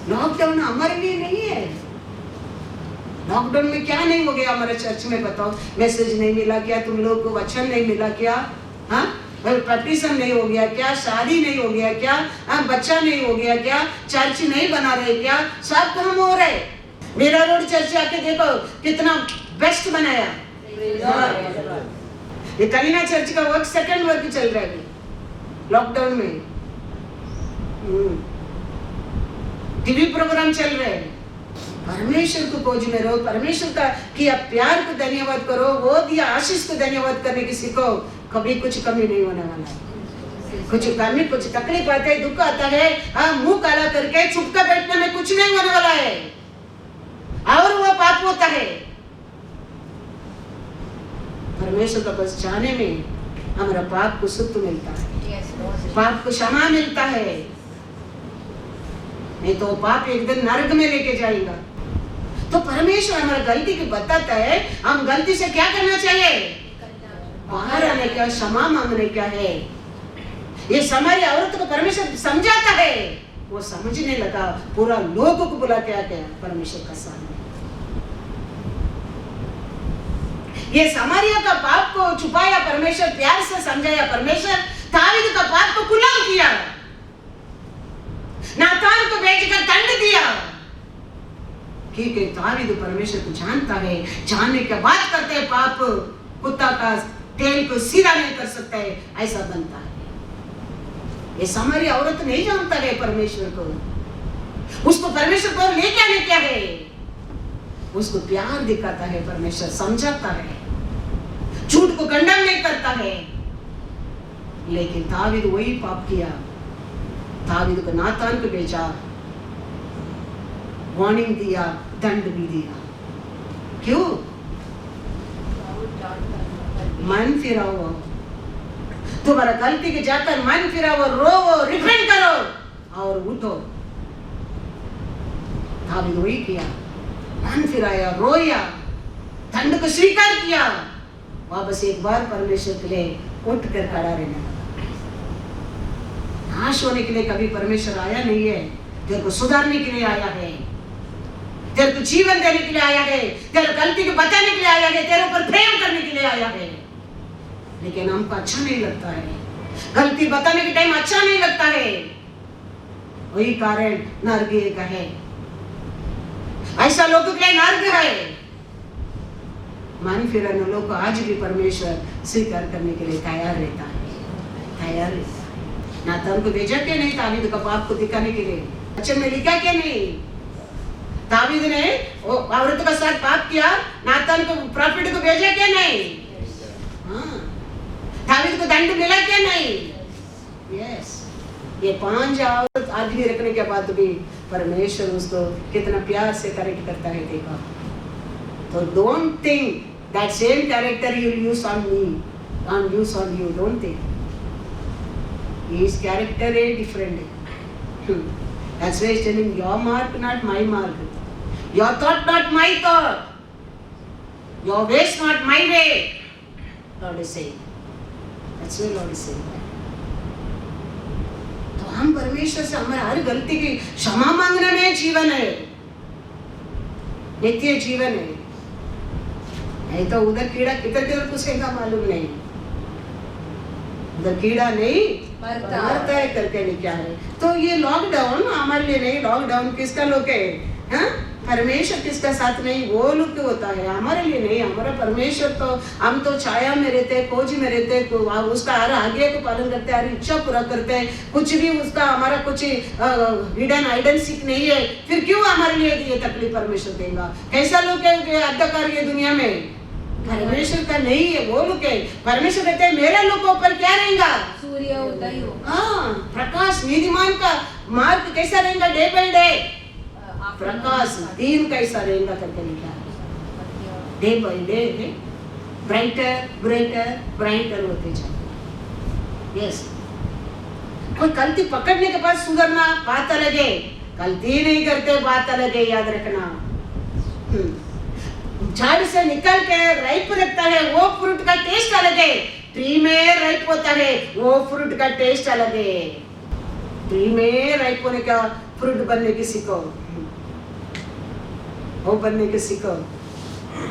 लॉकडाउन हमारे लिए नहीं है। लॉकडाउन में क्या नहीं हो गया हमारे चर्च में, बताओ? मैसेज नहीं मिला क्या? तुम लोग को वचन नहीं मिला क्या? हाँ, बैप्टिज्म नहीं हो गया क्या? शादी नहीं हो गया क्या? हाँ, बच्चा नहीं हो गया क्या? चर्च नहीं बना रहे क्या? सब काम हो रहे। मेरा रोड चर्च आके देखो कितना बेस्ट बनाया। ये कलीना चर्च का वर्क सेकंड वर्क चल रहा है लॉकडाउन में। टीवी प्रोग्राम चल रहे हैं। परमेश्वर को खोज में रहो, परमेश्वर का किया प्यार को धन्यवाद करो, वो दिया आशीष को धन्यवाद करने की सीखो। कभी कुछ कमी नहीं होने वाला है। कुछ कमी, कुछ तकलीफ आता है, दुख आता है, हाँ, मुंह काला करके चुप कर बैठने में कुछ नहीं होने वाला है, और वो पाप होता है। परमेश्वर का पास जाने में हमारा पाप को सुख मिलता है, पाप को क्षमा मिलता है। नहीं तो पाप एक दिन नरक में लेके जाएगा। तो परमेश्वर हमारा गलती की बताता है, हम गलती से क्या करना चाहिए? बाहर आने का, क्षमा मांगने का है। ये समारी औरत को परमेश्वर समझाता है, वो समझने लगा, पूरा लोगों को बुला के आ गया परमेश्वर का सामने। ये समारिया का पाप को छुपाया परमेश्वर, प्यार से समझाया परमेश्वर। दावीद का पाप को खुला किया, नातान को भेजकर दंड दिया। क्योंकि दावीद परमेश्वर को जानता है, जानने के बाद करते हैं पाप, कुत्ता का तेल को सीधा नहीं कर सकता है, ऐसा बनता है। ये सामरी औरत नहीं जानता है परमेश्वर को, उसको परमेश्वर को लेके आने क्या है, उसको प्यार दिखाता है परमेश्वर, समझाता है, झूठ को कंडम नहीं करता है। लेकिन दावीद वही पाप किया। दावीद को नातान को भेजा, वार्निंग दिया, दंड भी दिया। क्यों? मन फिराओ, तुम्हारा गलती के जाकर मन फिराओ, रोवो, रिपेंट करो और उठो। दावीद वही किया, मन फिराया, रोया, दंड को स्वीकार किया, वापस एक बार परमेश्वर के लिए उठ कर खड़ा रहने लगा। नाश होने के लिए कभी परमेश्वर आया नहीं है, तेरे को सुधारने के लिए आया है, तेरे को जीवन देने के लिए आया है, तेरे गलती को बताने के लिए आया है, तेरे ऊपर प्रेम करने के लिए आया है। लेकिन हमको अच्छा नहीं लगता है, गलती बताने के टाइम अच्छा नहीं लगता है, वही कारण नरक का है। ऐसा लोगों के लिए नरक है। मन फिराने लोग को आज भी परमेश्वर स्वीकार करने के लिए तैयार रहता है, तैयार रहता है। नातान को भेजा क्या नहीं दावीद का पाप को दिखाने के लिए? अच्छा में लिखा क्या नहीं? दावीद ने औरत का साथ पाप किया, नातान को प्रॉफिट को भेजा क्या नहीं? हाँ, दावीद को दंड मिला क्या नहीं? यस, ये 5 औरत आदमी रखने के बाद भी परमेश्वर उसको कितना प्यार से करेक्ट करता है, देखा। तो don't think that same character you'll use on me, on use on you, don't think. His character is different. That's why he's telling your mark, not my mark. Your thought, not my thought. Your ways, not my way. Lord is saying. That's why Lord is saying. तो हम परमेश्वर से हमारे हर गलती की क्षमा मांगने में जीवन है, नित्य जीवन है। नहीं तो उधर कीड़ा किधर किधर घुसेगा मालूम नहीं, उधर कीड़ा नहीं मरता है करके नहीं क्या है। तो ये लॉकडाउन हमारे लिए नहीं, लॉकडाउन किसका लोग है? हाँ? परमेश्वर किसका साथ नहीं, वो लोग के होता है, हमारे लिए नहीं। हमारा परमेश्वर तो, हम तो छाया में रहते, खोज में रहते, उसका हर आज्ञा को पालन करते, हर इच्छा पूरा करते हैं। कुछ भी उसका हमारा कुछ हिडन आइडेंटिटी नहीं है, फिर क्यों हमारे लिए ये तकलीफ परमेश्वर देगा? कैसा लोग है अंधकार ये दुनिया में? परमेश्वर का नहीं है, वो लोग है। परमेश्वर कहते हैं मेरे लोगों पर क्या रहेगा? सूर्योदय हो। हाँ, प्रकाश, नीतिमान का मार्ग कैसा रहेगा? डे बाय डे प्रकाश, दिन कैसा रहेगा करके लिखा है। Day by day brighter brighter brighter होते जाए। यस, कोई गलती पकड़ने के बाद सुधरना बात अलग है, गलती नहीं करते, बात अलग है, याद रखना। झाड़ से निकल के राइप रखता है, वो फ्रूट का टेस्ट अलग है। ट्री में राइप होता है, वो फ्रूट का टेस्ट अलग है। ट्री में राइप होने का फ्रूट बनने की सीखो, वो बनने की सीखो।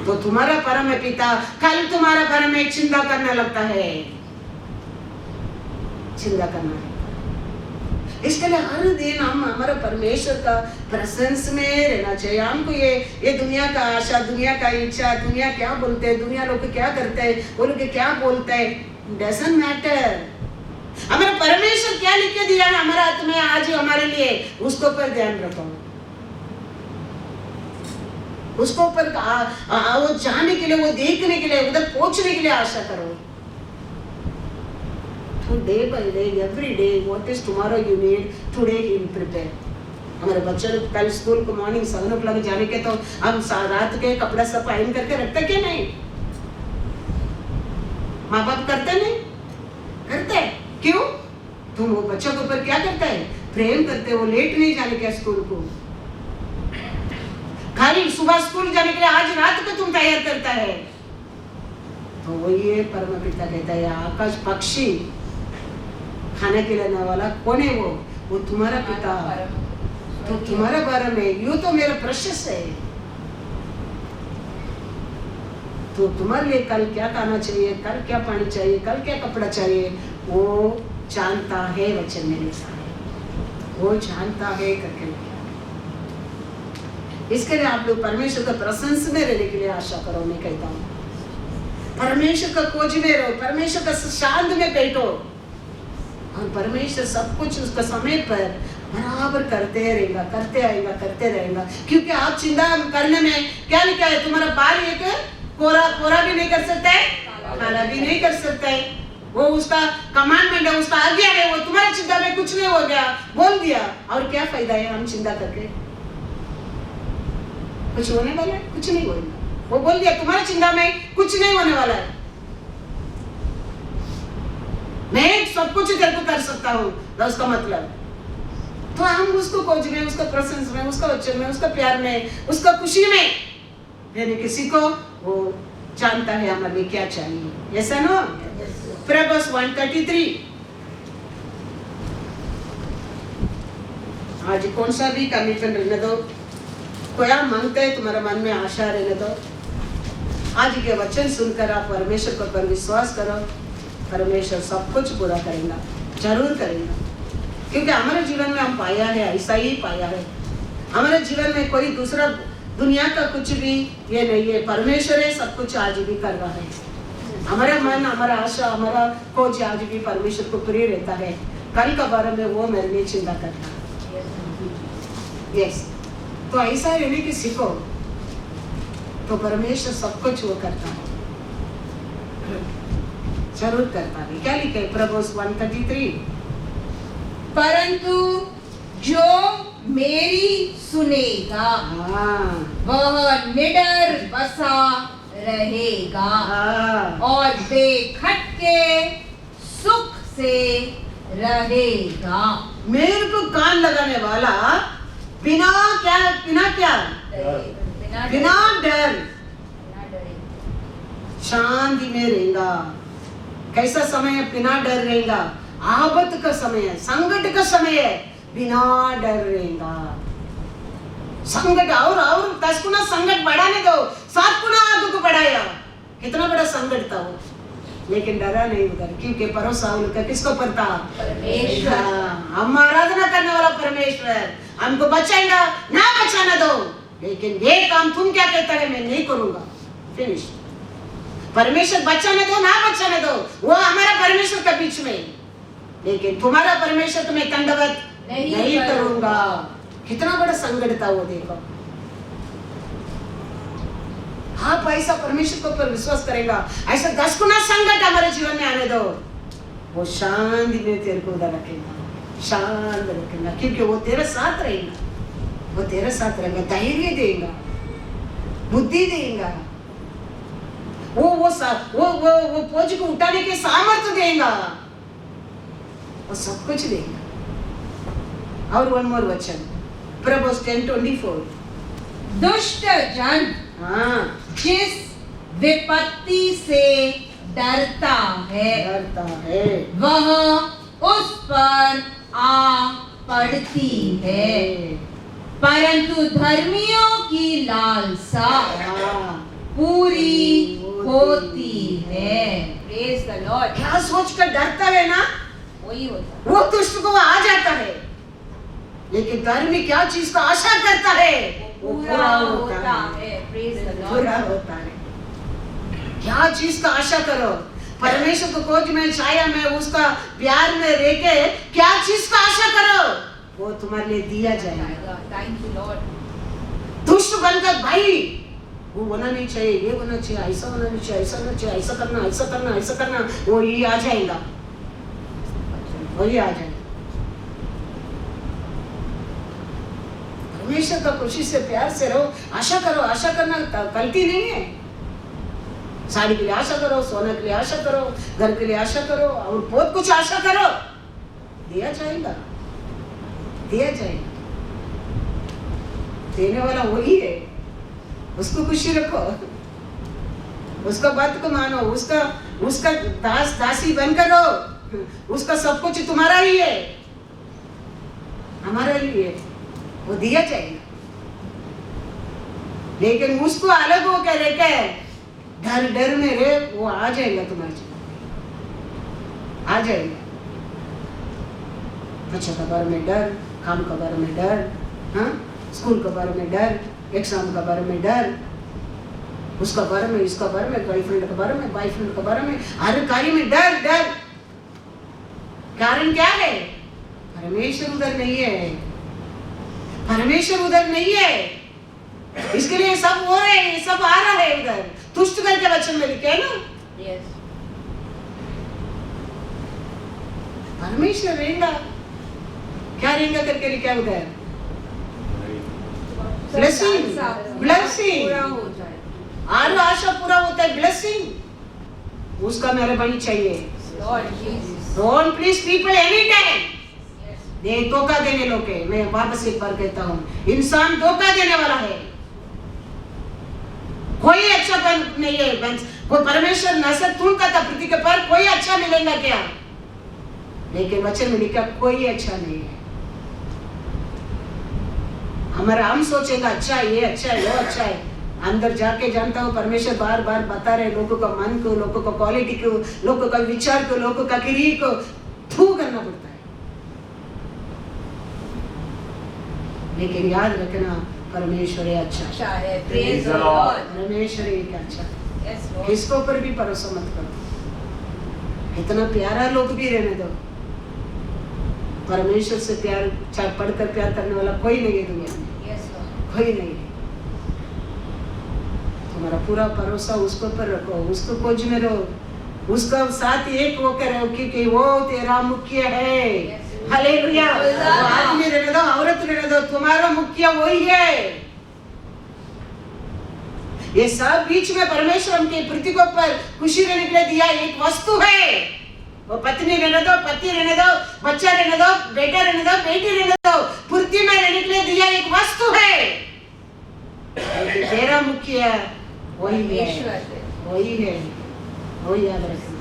तो तुम्हारा परम पिता कल तुम्हारा परम में चिंता करने लगता है, चिंता करना है। इसके लिए हर दिन हम हमारा परमेश्वर का प्रेजेंस में रहना चाहिए। हमको ये दुनिया का आशा, दुनिया का इच्छा, दुनिया क्या बोलते हैं, दुनिया लोग क्या करते हैं, वो लोग क्या बोलते हैं, डजंट मैटर। हमारा परमेश्वर क्या लिख के दिया है हमारे हाथ में आज हमारे लिए, उसको पर ध्यान रखो, उसको ऊपर वो जाने के लिए, वो देखने के लिए, उधर पहुंचने के लिए आशा करो। तो day by day, every day, what is tomorrow you need, today he will prepare. हमारे बच्चे लोग कल स्कूल को मॉर्निंग 7 o'clock जाने के, तो हम रात के कपड़ा सब आयरन करके रखते क्या? नहीं, माँ बाप करते नहीं, करते क्यों? तुम वो बच्चों के ऊपर क्या करता है? प्रेम करते, वो लेट नहीं जाने के स्कूल को, खाली सुबह स्कूल जाने के लिए आज रात को तुम तैयार करता है। तो वो ये परम पिता कहता है, आकाश पक्षी खाने के लाने वाला कौन है? वो तुम्हारा पिता, तो तुम्हारा परम है। यू तो मेरा प्रेशियस है, तो तुम्हारे लिए कल क्या खाना चाहिए, कल क्या पानी चाहिए, कल क्या कपड़ा चाहिए, वो जानता है। वचन में लिखा है, वो जानता है करके। इसके लिए आप लोग परमेश्वर का प्रेजेंस में रहने के लिए आशा करो। मैं कहता हूँ परमेश्वर का खोज में रहो, परमेश्वर का शांत में बैठो, और परमेश्वर सब कुछ उसका समय पर बराबर करते रहेगा, करते आएगा, करते रहेगा। क्योंकि आप चिंता करने में क्या लिखा है? तुम्हारा बाल एक कोरा भी नहीं कर सकता है, काला भी नहीं कर सकता है। वो उसका कमांडमेंट है, उसका आज्ञा है। वो तुम्हारी चिंता में कुछ नहीं हो गया, बोल दिया, और क्या फायदा है हम चिंता करके? कुछ होने वाला है? कुछ नहीं होगा। वो बोल दिया तुम्हारी चिंता में कुछ नहीं होने वाला है, मैं सब कुछ तेरे को कर सकता हूँ। तो उसका मतलब तो हम उसको खोज में, उसका प्रेजेंस में, उसका वचन में, उसका प्यार में, उसका खुशी में यानी किसी को वो जानता है हमारे लिए क्या चाहिए। ऐसा ना? Proverbs 133। आज कौन सा भी कमिटमेंट रहने दो, क्या मांगते हैं तुम्हारे मन में आशा रहने दो। आज के वचन सुनकर आप परमेश्वर को पर विश्वास करो, परमेश्वर सब कुछ पूरा करेगा, जरूर करेगा। क्योंकि हमारे जीवन में हम पाया है, ऐसा ही पाया है। हमारे जीवन में कोई दूसरा दुनिया का कुछ भी ये नहीं है, परमेश्वर है सब कुछ आज भी कर रहा है। हमारा मन, हमारा आशा, हमारा खोज आज भी परमेश्वर को प्रिय रहता है। कल का बारे में वो मेरे लिए चिंता करता है। यस, तो ऐसा रहने की सीखो, तो परमेश्वर सब कुछ वो करता है, जरूर करता है। क्या लिखा है Proverbs 133? परंतु जो मेरी सुनेगा वह निडर बसा रहेगा और बेखटके सुख से रहेगा। मेरे को कान लगाने वाला बिना डर शांति में रहेगा। कैसा समय है? बिना डर रहेगा। आफत का समय है, संकट का समय है, बिना डर रहेगा। संकट और 10 गुना संकट बढ़ाने दो, 7 गुना आगे को बढ़ाया। कितना बड़ा संकट था वो, लेकिन डरा नहीं उधर, क्योंकि भरोसा उनका किसको पर था? परमेश्वर। हम आराधना करने वाला परमेश्वर हमको बचाएगा, ना बचाना दो, लेकिन ये काम तुम क्या कहता है मैं नहीं करूंगा। फिनिश। परमेश्वर बचाने दो ना बचाने दो, वो हमारा परमेश्वर के बीच में, लेकिन तुम्हारा परमेश्वर तुम्हें दंडवत नहीं करूंगा। कितना बड़ा संकट था वो, देखो। आप ऐसा परमेश्वर के ऊपर विश्वास करेगा, ऐसा 10 गुना संकट हमारे जीवन में आने दो, वो शांति में तेरे को उधर रखेगा, शांत रखेगा, क्योंकि वो तेरे साथ रहेगा, वो तेरे साथ रहेगा, धैर्य देगा, बुद्धि देगा, वो बोझ को उठाने के सामर्थ्य देगा, वो सब कुछ देगा। और वन मोर वचन Proverbs 10:24. दुष्ट जन हाँ, जिस विपत्ति से डरता है डरता है, वह उस पर आ पड़ती है, परंतु धर्मियों की लालसा हाँ, पूरी होती है। Praise the Lord. क्या सोच कर डरता है ना, वही होता है। वो दुष्ट को आ जाता है, लेकिन धर्मी क्या चीज का आशा करता है, वो पूरा होता है। Praise the Lord. पूरा होता है। क्या चीज का आशा करो, परमेश्वर को खोज में, छाया में, उसका प्यार में रह के क्या चीज का आशा करो, वो तुम्हारे लिए दिया जाएगा। Thank you Lord. दुष्ट बनकर भाई वो होना नहीं चाहिए, ये होना चाहिए, ऐसा होना नहीं चाहिए, ऐसा होना चाहिए, ऐसा करना, ऐसा करना, ऐसा करना, वो ही आ जाएगा, वही आ जाएगा। परमेश्वर का खुशी से, प्यार से रहो, आशा करो। आशा करना गलती नहीं है। साड़ी के लिए आशा करो, सोना के लिए आशा करो, घर के लिए आशा करो, और बहुत कुछ आशा करो, दिया जाएगा, दिया जाएगा। देने वाला वही है, उसको खुशी रखो, उसका बात को मानो, उसका दास दासी बनकर रहो, उसका सब कुछ तुम्हारा ही है, हमारा ही है, वो दिया जाएगा। लेकिन उसको अलग हो कर रह के डर डर में रहे, वो आ जाएगा तुम्हारे जीवन, आ जाएगा। अच्छा के बारे में डर, काम के बारे में डर, हाँ, स्कूल के बारे में डर, एग्जाम के बारे में डर, उसका बारे में, इसका बारे में, गर्लफ्रेंड के बारे में, बॉयफ्रेंड के बारे में, हर कार्य में डर डर। कारण क्या है? परमेश्वर उधर नहीं है, परमेश्वर उधर नहीं है, इसके लिए सब हो रहे हैं, सब आ रहा है उधर। तुष्ट करके वचन में लिखे है ना, यस। परमेश्वर रहेगा, क्या रहेगा करके लिखा उधर, ब्लेसिंग, ब्लेसिंग, पूरा हो जाए, आर आशा पूरा होता है, ब्लेसिंग, उसका मेहरबानी चाहिए। Lord Jesus. Don't please people any time. ये धोखा देने लोग है, मैं वापस एक बार कहता हूँ, इंसान धोखा देने वाला है, कोई अच्छा नहीं है। कोई परमेश्वर नजर तुमका था पृथ्वी के पर, कोई अच्छा मिलेगा क्या? लेकिन वचन में लिखा कोई अच्छा नहीं है। हमारा हम सोचेगा अच्छा है, ये अच्छा है, वो अच्छा है, अंदर जाके जानता हूँ परमेश्वर बार बार बता रहे लोगों का मन को, लोगों का क्वालिटी को, लोगों का विचार को, लोगों का क्रिया को थू करना पड़ता है। लेकिन याद रखना परमेश्वर है अच्छा है। Praise the Lord. परमेश्वर एक अच्छा, यस लॉर्ड। किसको पर भी भरोसा मत करो, इतना प्यारा लोग भी रहने दो, परमेश्वर से प्यार पढ़कर प्यार करने वाला कोई नहीं है दुनिया में, यस लॉर्ड। कोई नहीं है। तुम्हारा पूरा भरोसा उसको पर रखो, उसको खोज में रहो, उसका साथ एक होकर रहो, क्योंकि वो तेरा मुख्य है। हालेलुया। वो आदमी रहने दो, औरत रहने दो, तुम्हारा मुख्य वही है। ये सब बीच में परमेश्वर हमके पृथ्वी को पर खुशी रहने के लिए दिया एक वस्तु है। वो पत्नी रहने दो, पति रहने दो, बच्चा रहने दो, बेटा रहने दो, बेटी रहने दो, पृथ्वी में रहने के लिए दिया एक वस्तु है। तेरा मुख्य वही है, वही है, वही याद रखना,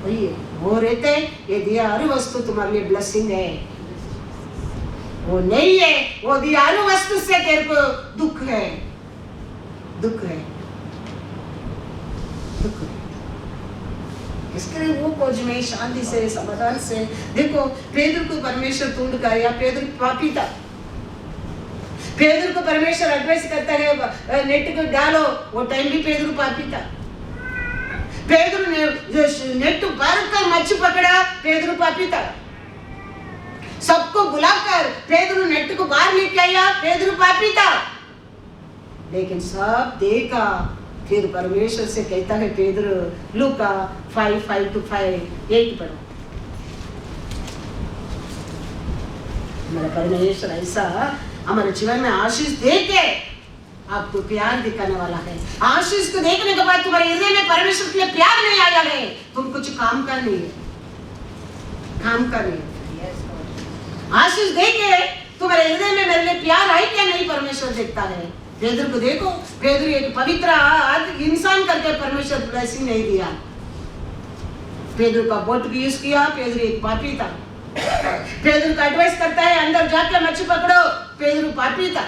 वही है, वो रहते। ये दिया हर वस्तु तुम्हारे लिए ब्लेसिंग है, वो नहीं है, वो दिया हर वस्तु से तेरे को दुख है, दुख है, दुख है। इसके लिए वो खोज में शांति से, समाधान से। देखो पेदर को परमेश्वर ढूंढ कर, या पेदर पापी था, पेदर को परमेश्वर एडवाइस करता है नेट को डालो, वो टाइम भी पेदर पापी था। पेदर ने नेट भर कर मच्छी पकड़ा, पेदर पापी था। सबको बुलाकर पेदर नेट को बाहर लेके आया, पेदर पापी था। लेकिन सब देखा, फिर परमेश्वर से कहता है पेदर, लूका 5:5-5 पढ़ो। हमारा परमेश्वर ऐसा हमारे जीवन में आशीष दे के आपको प्यार दिखाने वाला है। आशीष को देखने के बाद तुम्हारे हृदय में परमेश्वर के लिए प्यार नहीं आया है, तुम कुछ काम का नहीं है, काम का नहीं है। आशीष दे के तुम्हारे हृदय में मेरे लिए प्यार है क्या नहीं, परमेश्वर देखता है। पेदर को देखो, पेदर एक पवित्र इंसान करके परमेश्वर ब्लेसिंग नहीं दिया। पेदर का बोट भी यूज किया, पेदर एक पापी था। पेदर का एडवाइस करता है अंदर जाकर मच्छी पकड़ो, पेदर पापी था।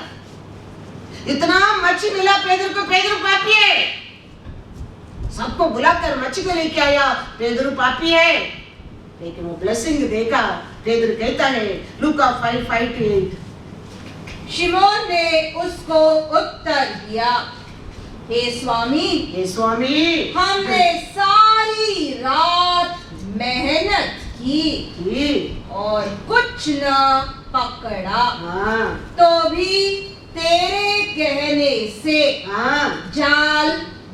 इतना मच्छी मिला पेदर को, पेदर पापी है। सबको बुलाकर मच्छी को लेके आया, पेदर पापी है, लेकिन वो ब्लेसिंग देखा। पेदर कहता है लूका 5:5-8, शिमोन ने उसको उत्तर दिया, हे स्वामी, हे स्वामी, हमने सारी रात मेहनत की और कुछ न पकड़ा, हाँ, तो भी तेरे कहने से हाँ, जाल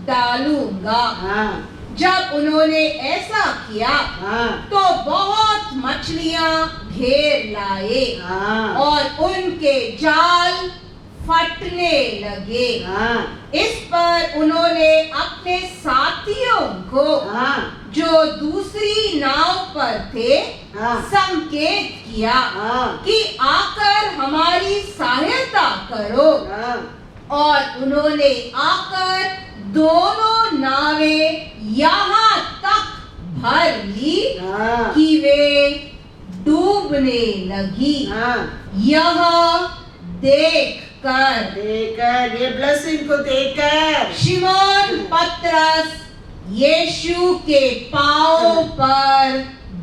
डालूंगा। हाँ, जब उन्होंने ऐसा किया हाँ, तो बहुत मछलियां घेर लाए हाँ, और उनके जाल फटने लगे। हाँ, इस पर उन्होंने अपने साथियों को हाँ, जो दूसरी नाव पर थे हाँ, संकेत किया हाँ, कि आकर हमारी सहायता करो, हाँ, और उन्होंने आकर दोनों नावें यहाँ तक भर ली हाँ, कि वे डूबने लगी। हाँ, यह देखकर ये ब्लेसिंग को देखकर शिमोन पतरस यीशु के पांव पर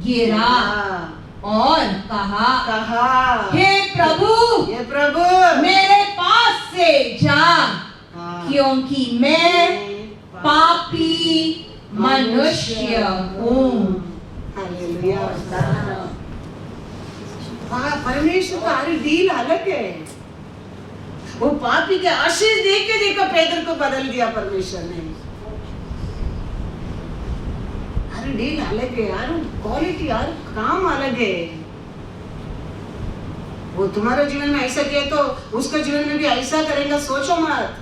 गिरा हाँ, और कहा, हे हे प्रभु, मेरे पास से जा, हाँ, क्योंकि मैं पापी मनुष्य हूँ। हालेलुया। परमेश्वर का हर डील अलग है। वो पापी के आशीष दे के देखो पेदर को बदल दिया परमेश्वर ने। हर डील अलग है, हर क्वालिटी, हर काम अलग है। वो तुम्हारे जीवन में ऐसा किया तो उसका जीवन में भी ऐसा करेगा, सोचो मत।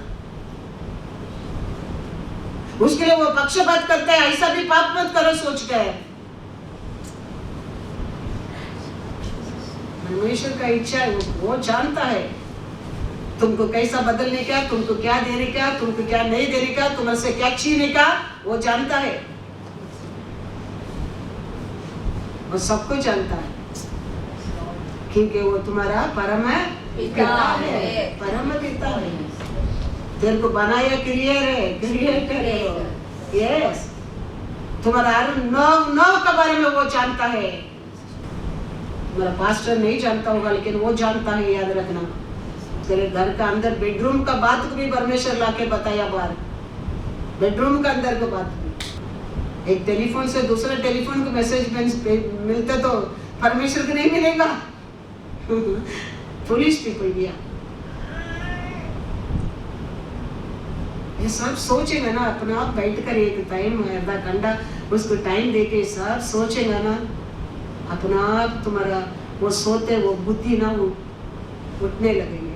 उसके लिए वो पक्षपात करता है, ऐसा भी पाप मत करो सोच के। परमेश्वर का इच्छा है, वो जानता है तुमको कैसा बदलने का, तुमको क्या देने का, तुमको क्या नहीं देने का, तुम्हारे से क्या छीनने का, वो जानता है। वो सब कुछ जानता है, क्योंकि वो तुम्हारा परम पिता है, परम पिता है। तेरे को बनाया क्रिएटर है वो। यस, तुम्हारा हर नौ के बारे में वो जानता है। तुम्हारा पास्टर नहीं जानता होगा, लेकिन वो जानता है, याद रखना। तेरे घर का अंदर बेडरूम का बात को भी परमेश्वर लाके बताया बाहर, बेडरूम का अंदर का बात भी। एक टेलीफोन से दूसरे टेलीफोन को मैसेज मिलते तो परमेश्वर को नहीं मिलेगा। पुलिस पीपल भी ये सब सोचेगा ना, अपना आप बैठ कर एक टाइम आधा घंटा उसको टाइम देके सब सोचेगा ना, अपना आप तुम्हारा वो सोते वो बुद्धि ना वो उठने लगेंगे।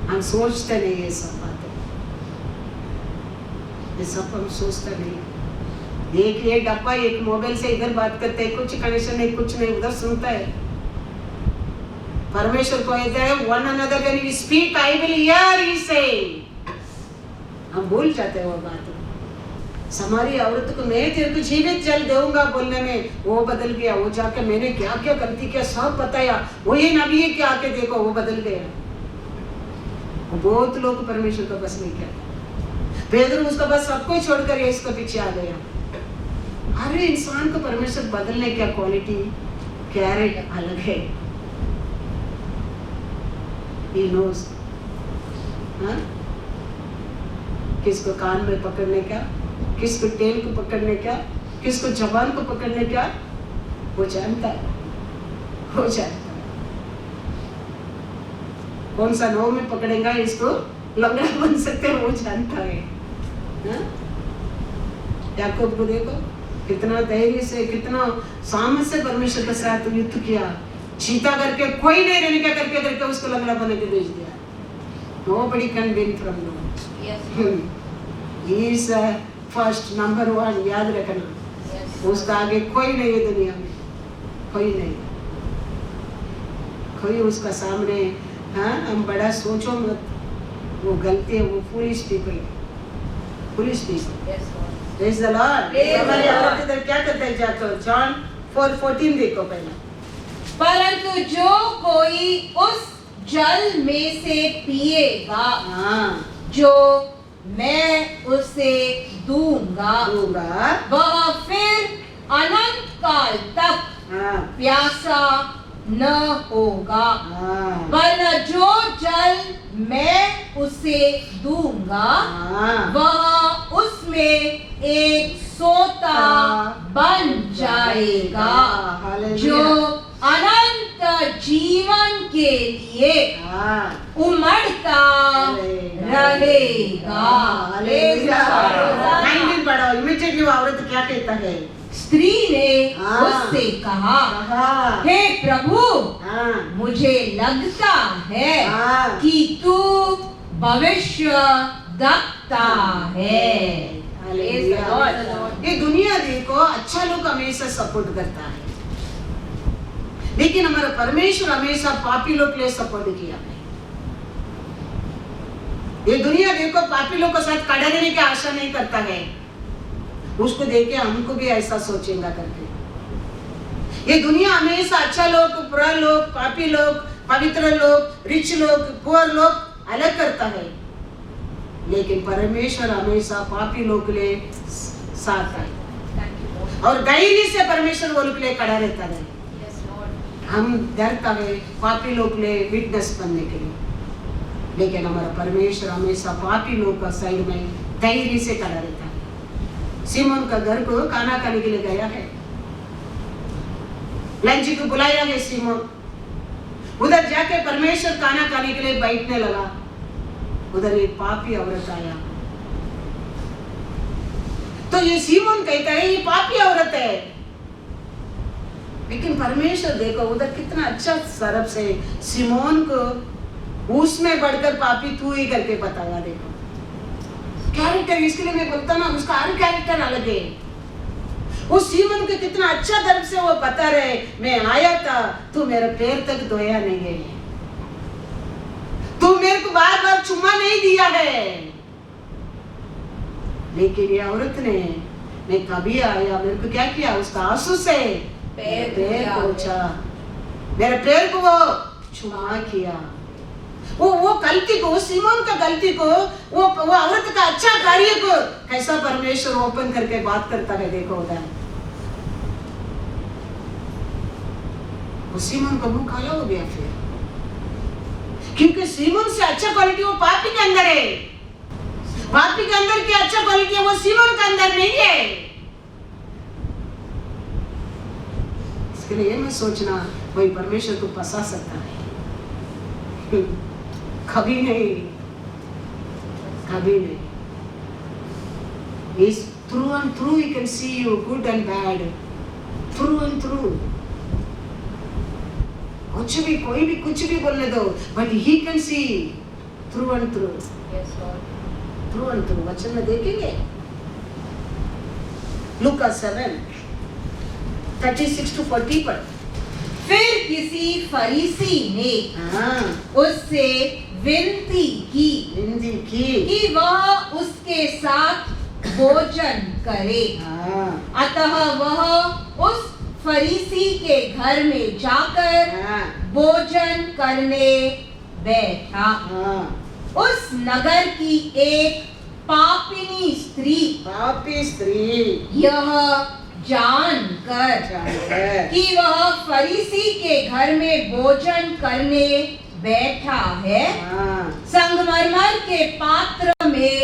हम सोचते नहीं ये सब बातें, ये सब हम सोचते नहीं। एक डब्बा एक मोबाइल से इधर बात करते हैं, कुछ कनेक्शन नहीं, कुछ नहीं, उधर सुनता है। परमेश्वर को कहता है one another when we speak I will hear ही से। हम भूल जाते हैं वो बात। समारी औरत को मैं तेरे को जीवित जल दूंगा बोलने में वो बदल गया। वो जाके मैंने क्या क्या गलती किया सब बताया, वो ये नबी है कि आके देखो वो बदल गया। बहुत लोग परमेश्वर का बस नहीं किया। पेदर उसका बस सबको छोड़कर इसको पीछे आ गया। हर इंसान को परमेश्वर बदलने का क्वालिटी कैरेक्टर अलग है। He knows, हाँ? किसको कान में पकड़ने का, किसको टेल को पकड़ने का, किसको जबान को पकड़ने का, वो जानता है, वो जानता है। कौन सा नौ में पकड़ेगा इसको लंगड़ा बन सकते हैं, वो जानता है। याकूब को देखो कितना धैर्य से, कितना सामर्थ से परमेश्वर के साथ युद्ध किया। चीता करके कोई नहीं रहने का करके उसको लंगड़ा बना के भेज दिया। Nobody can win from God. Yes. He is first, number one, याद रखना। yes. उसका आगे कोई नहीं है दुनिया में, कोई नहीं। कोई उसका सामने, हाँ, हम बड़ा सोचो मत, वो गलती है, वो foolish people. Praise the Lord. हमारे औरत इधर क्या करते हैं जाकर, जॉन 4:14 देखो पहले। परंतु जो कोई उस जल में से पिएगा हाँ, जो मैं उसे दूंगा वह फिर अनंत काल तक हाँ, प्यासा न होगा, हाँ, वरन जो जल मैं उसे दूंगा हाँ, वह उसमें एक सोता बन जाएगा जो अनंत जीवन के लिए हाँ, उमड़ता रहेगा। 19 पढ़ो। इमीडिएटली वो औरत क्या कहता है? स्त्री ने हाँ। उससे कहा, हाँ, हे प्रभु, हाँ, मुझे लगता है हाँ। कि तू भविष्य दक्ता है। हालेलुया। ये दुनिया देखो, अच्छा लोग हमेशा सपोर्ट करता है, लेकिन हमारा परमेश्वर हमेशा पापी लोग के लिए सपोर्ट किया है। ये दुनिया देखो, पापी लोग के साथ खड़े रहने की आशा नहीं करता है। उसको देख के हमको भी ऐसा सोचेगा करके। ये दुनिया हमेशा अच्छा लोग, बुरा लोग, पापी लोग, पवित्र लोग, रिच लोग, पुअर लोग अलग करता है, लेकिन परमेश्वर हमेशा पापी लोग के लिए साथ है और धैर्य से परमेश्वर वो लोग के लिए खड़ा रहता है। हम डरता है पापी लोग के लिए विटनेस बनने के लिए, लेकिन हमारा परमेश्वर हमेशा पापी लोग का साइड में धैर्य से खड़ा रहता है। सिमोन का घर को खाना खाने के लिए गया है, लंच को बुलाया है सिमोन, उधर जाके परमेश्वर खाना खाने के लिए बैठने लगा। उधर एक पापी औरत आया, तो ये सिमोन कहता है ये पापी औरत है, लेकिन परमेश्वर देखो उधर कितना अच्छा सरब से सिमोन को उसमें बढ़कर पापी तू ही करके बताया। देखो कैरेक्टर, इसके लिए मैं बोलता ना, उसका हर कैरेक्टर अलग है। वो सिमोन को कितना अच्छा तरफ से वो बता रहे, मैं आया था, तू मेरे पैर तक धोया नहीं है, तू मेरे को बार बार चुम्मा नहीं दिया है, लेकिन ये औरत ने, मैं कभी आया, मेरे को क्या किया, उसका आंसू से पैर पोंछा, मेरे पैर को वो चुम्मा किया। वो गलती को, सिमोन का गलती को, वो औरत का अच्छा कार्य को कैसा परमेश्वर ओपन करके बात करता है। देखो उधर वो सिमोन का मुंह काला हो गया फिर, क्योंकि सिमोन से अच्छा क्वालिटी वो पापी के अंदर है, पापी के अंदर की अच्छा क्वालिटी है वो सिमोन के अंदर नहीं है। इसके लिए मैं सोचना वही परमेश्वर को फंसा सकता है, कभी नहीं, कभी नहीं। He's through and through he can see you good and bad, through and through। कुछ भी, कोई भी कुछ भी बोलने दो, but he can see through and through। Yes, Lord। through and through वचन में देखेंगे लूका 7:36-40 पर। फिर किसी फरीसी ने उससे विनती की कि वह उसके साथ भोजन करे। अतः वह उस फरीसी के घर में जाकर भोजन करने बैठा। उस नगर की एक पापी स्त्री यह जानकर कि वह फरीसी के घर में भोजन करने बैठा है, संगमरमर के पात्र में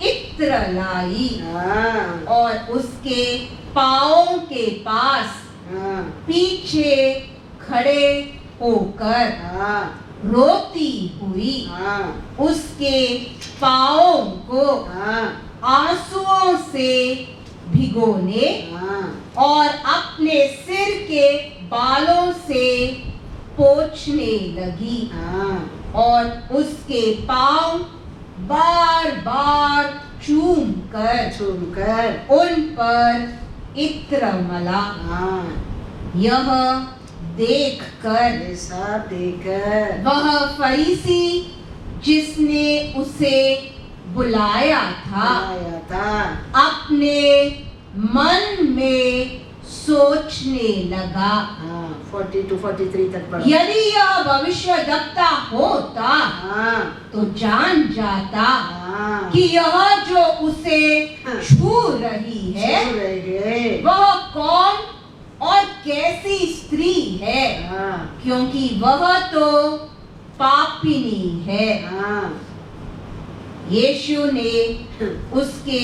इत्र लाई और उसके पांवों के पास पीछे खड़े होकर रोती हुई उसके पांवों को आंसुओं से भिगोने और अपने सिर के बालों से पोंछने लगी और उसके पांव बार बार चूम कर उन पर इत्र मला। यह देखकर ये सब देखकर वह फरीसी जिसने उसे बुलाया था आया था, अपने मन में सोचने लगा, हाँ 40 to 43 तक पढ़ो। यदि यह भविष्यद्वक्ता होता हाँ तो जान जाता हाँ कि यह जो उसे छू रही है छू रहे वह कौन और कैसी स्त्री है, हाँ क्योंकि वह तो पापिनी है। हाँ यीशु ने उसके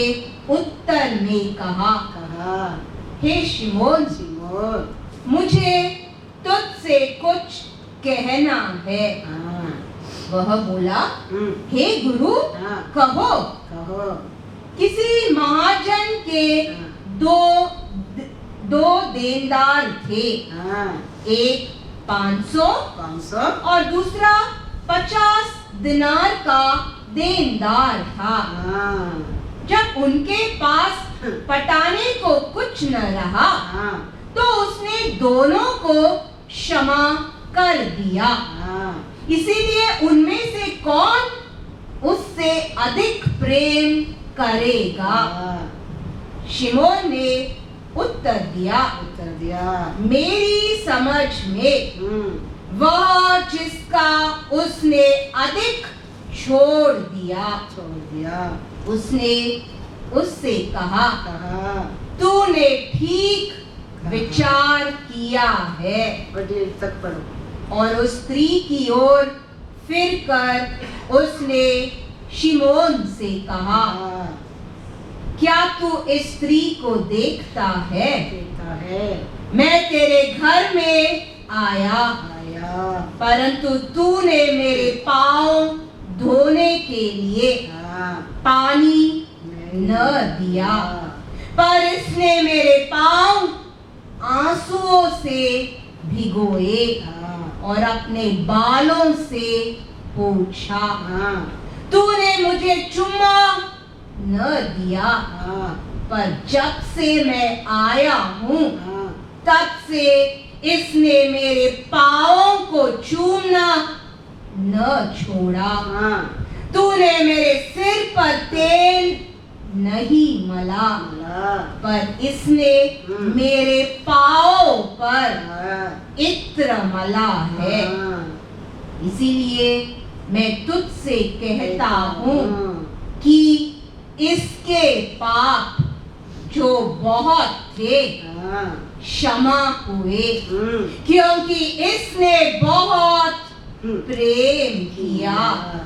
उत्तर में कहा, कहा, हे शिमोन, सिमोन, मुझे तुझसे कुछ कहना है। हाँ वह बोला, हे गुरु, हाँ कहो। कहो, किसी महाजन के दो देनदार थे, हाँ एक 500 500 और दूसरा 50 दिनार का देनदार था। हाँ जब उनके पास पटाने को कुछ न रहा हाँ तो उसने दोनों को क्षमा कर दिया। हाँ इसीलिए उनमें से कौन उससे अधिक प्रेम करेगा? हाँ, शिमोन ने उत्तर दिया, उत्तर दिया, मेरी समझ में वह जिसका उसने अधिक छोड़ दिया। छोड़ दिया, उसने उससे कहा, कहा, तूने ठीक विचार किया है। 48 तक पढ़ो। और उस स्त्री की ओर फिर कर उसने शिमोन से कहा, हाँ, क्या तू इस स्त्री को देखता है? देखता है, मैं तेरे घर में आया, आया, परंतु तूने मेरे पाँव धोने के लिए हाँ, पानी न दिया, पर इसने मेरे पाँव आंसुओं से भिगोए हाँ, और अपने बालों से पोंछा। हाँ, तूने मुझे चुम्मा न दिया, हाँ, पर जब से मैं आया हूँ हाँ, तब से इसने मेरे पाँवों को चूमना न छोड़ा। हाँ, तूने मेरे सिर पर तेल नहीं मला, मला, पर इसने मेरे पाँवों पर हाँ, इत्र मला है। हाँ, इसीलिए मैं तुझसे कहता हूँ हाँ, कि इसके पाप जो बहुत थे हाँ, क्षमा हुए, हम्म, क्योंकि इसने बहुत प्रेम किया। हाँ,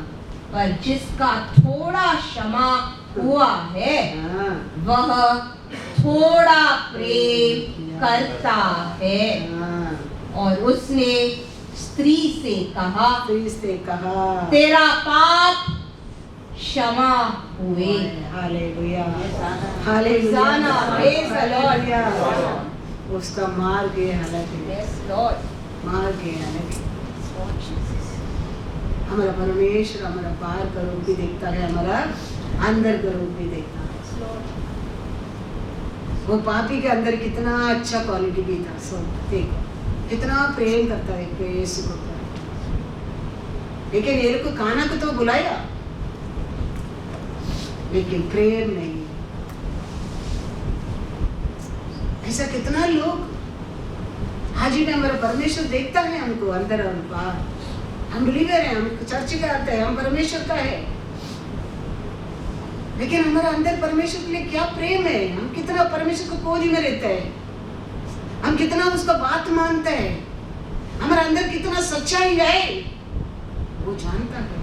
पर जिसका थोड़ा क्षमा हुआ है हाँ, वह थोड़ा प्रेम करता है। हाँ, और उसने स्त्री से कहा, स्त्री से कहा, तेरा पाप क्षमा हुए। Hallelujah, Hosanna, praise the Lord. Hallelujah. उसका मार के हालांकि Yes, Lord. मार के हालांकि Lord Jesus. हमारा परमेश्वर हमारा बाहर का रूप भी देखता है, हमारा अंदर का रूप भी देखता है। Yes, Lord. वो पापी के अंदर कितना अच्छा क्वालिटी भी था। सो देखो कितना प्रेम करता है यीशु को, लेकिन ये को खाना को तो बुलाया लेकिन प्रेम नहीं। ऐसा कितना लोग आज भी हमारा परमेश्वर देखता है हमको अंदर और बाहर। हम बिलीवर हैं, हम चर्च का आते हैं, हम परमेश्वर का है, लेकिन हमारा अंदर परमेश्वर के लिए क्या प्रेम है, हम कितना परमेश्वर को खोज में रहते हैं, हम कितना उसका बात मानते हैं, हमारा अंदर कितना सच्चाई है, वो जानता है,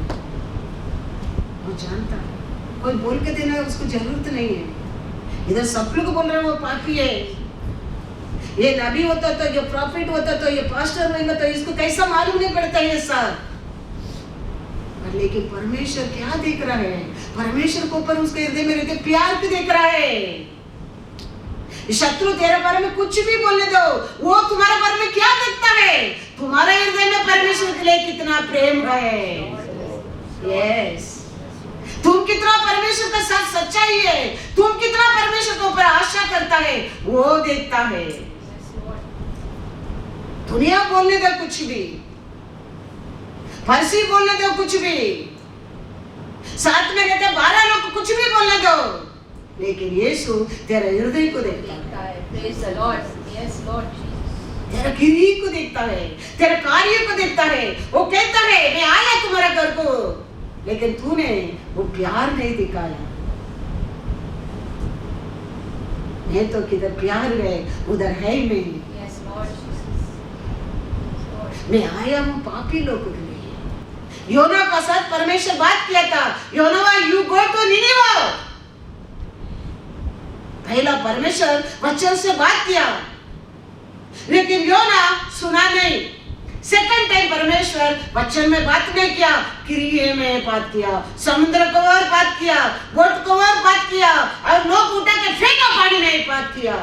वो जानता है। कोई बोल के देना उसको जरूरत नहीं है। इधर सब लोग बोल रहे हैं वो पापी है, ये नबी होता तो, ये प्रॉफिट होता तो, ये पास्टर होगा तो इसको कैसा मालूम नहीं पड़ता ये सब। लेकिन परमेश्वर क्या देख रहा है? परमेश्वर को ऊपर उसके हृदय में रहते प्यार भी देख रहा है। शत्रु तेरे बारे में कुछ भी बोलने दो, वो तुम्हारे बारे में क्या देखता है? तुम्हारे हृदय में परमेश्वर के लिए कितना प्रेम है। यस, तुम कितना परमेश्वर का साथ सच्चाई है, तुम कितना परमेश्वर के ऊपर आशा करता है, वो देखता है। दुनिया बोलने दो कुछ भी, फर्सी बोलने दो कुछ भी, साथ में रहते 12 लोग कुछ भी बोलने दो, लेकिन यीशु तेरे हृदय को देखता है, Praise the Lord. Yes, Lord Jesus. तेरे क्रिया को देखता है, तेरे कार्य को देखता है। वो कहता है मैं आया तुम्हारे घर को, लेकिन तूने वो प्यार नहीं दिखाया। मैं तो किधर प्यार है उधर है मैं। Yes, Lord Jesus. मैं आया हूँ पापी लोगों के लिए। योना का साथ परमेश्वर बात किया था, योना यू गो टू निनिवे। पहला परमेश्वर वचन से बात किया, लेकिन योना सुना नहीं। सेकंड टाइम परमेश्वर वचन में बात नहीं किया, क्रिया में बात किया, समुद्र को और बात किया, बोट को और बात किया, और लोग उठा के फेंका पानी में बात किया।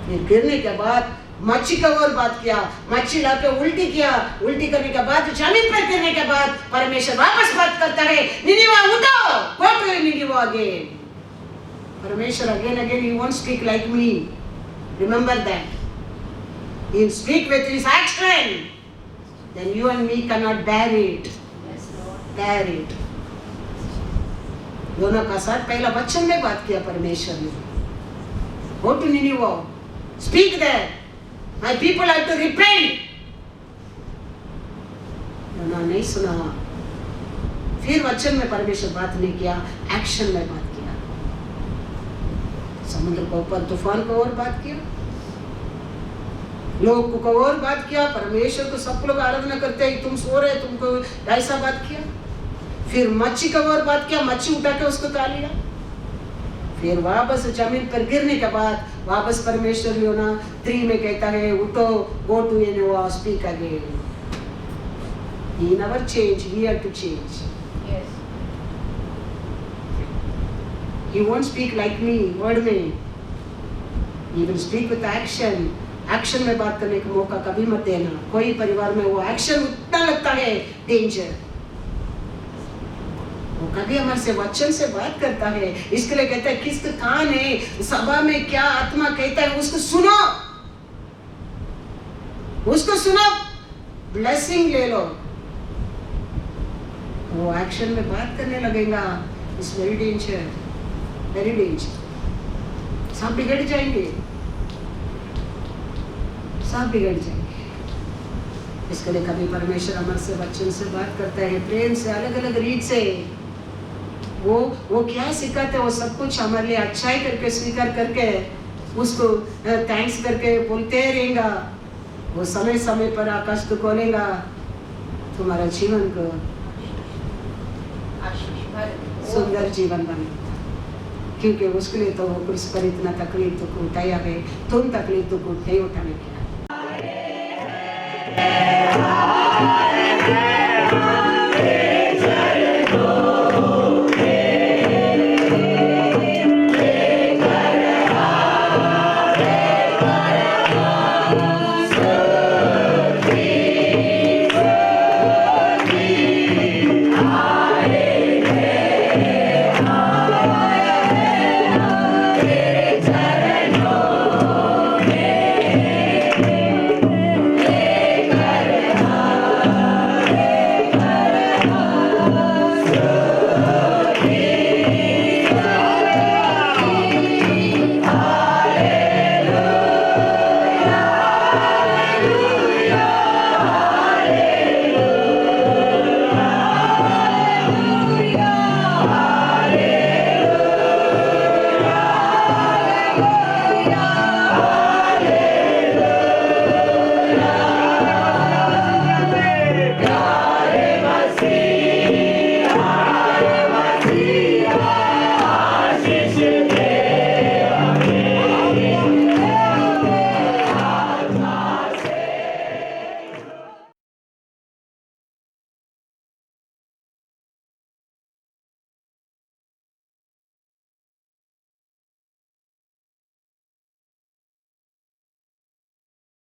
फिर गिरने के बाद मच्छी का और बात किया, मच्छी लाके उल्टी किया, उल्टी करने के बाद जमीन पर गिरने के बाद परमेश्वर वापस बात करता है, निनिवे उठो, गो टू निनिवे अगेन। परमेश्वर again he won't speak like me, remember that. He'll speak with his action, then you and me cannot bear it. Yes, Lord. bear it. दोनों का साथ पहला वचन में बात किया परमेश्वर ने, go to Nineveh, speak there, my people have to repent. दोनों नहीं सुना। फिर वचन में परमेश्वर बात नहीं किया, एक्शन में बात किया। समुद्र को ऊपर तूफान को और बात किया, लोग को और बात किया। परमेश्वर को सब लोग आराधना करते हैं, तुम सो रहे तुमको ऐसा बात किया। फिर मच्छी का और बात किया, मच्छी उठा के उसको खा लिया। फिर वापस जमीन पर गिरने के बाद वापस परमेश्वर योना 3 में कहता है उठो, go to Nineveh, speak again. He never change, we have to change. Yes. He won't speak like me, word में। He will speak with action. Action में बात करने का मौका कभी मत देना। कोई परिवार में वो एक्शन उतना लगता है डेंजर, वो कभी हमारे से वचन से बात करता है। इसके लिए कहता है किसका कान है, सभा में क्या आत्मा कहता है उसको सुनो, उसको सुनो, ब्लेसिंग ले लो। वो एक्शन में बात करने लगेगा, it's very danger, very danger. सब बिगड़ जाएंगे, सब बिगड़ जाएंगे। इसके लिए कभी परमेश्वर हमारे से वचन से बात करता है, प्रेम से, अलग अलग रीत से। वो क्या सिखाते हैं वो सब कुछ हमारे लिए अच्छाई करके स्वीकार करके उसको थैंक्स करके बोलते रहेगा। वो समय समय पर आकाश को खोलेगा, तुम्हारा जीवन को सुंदर जीवन बनेगा। क्योंकि उसके लिए तो वो क्रूस पर इतना तकलीफ तो उठाया है, तुम तकलीफ तो नहीं उठाने की।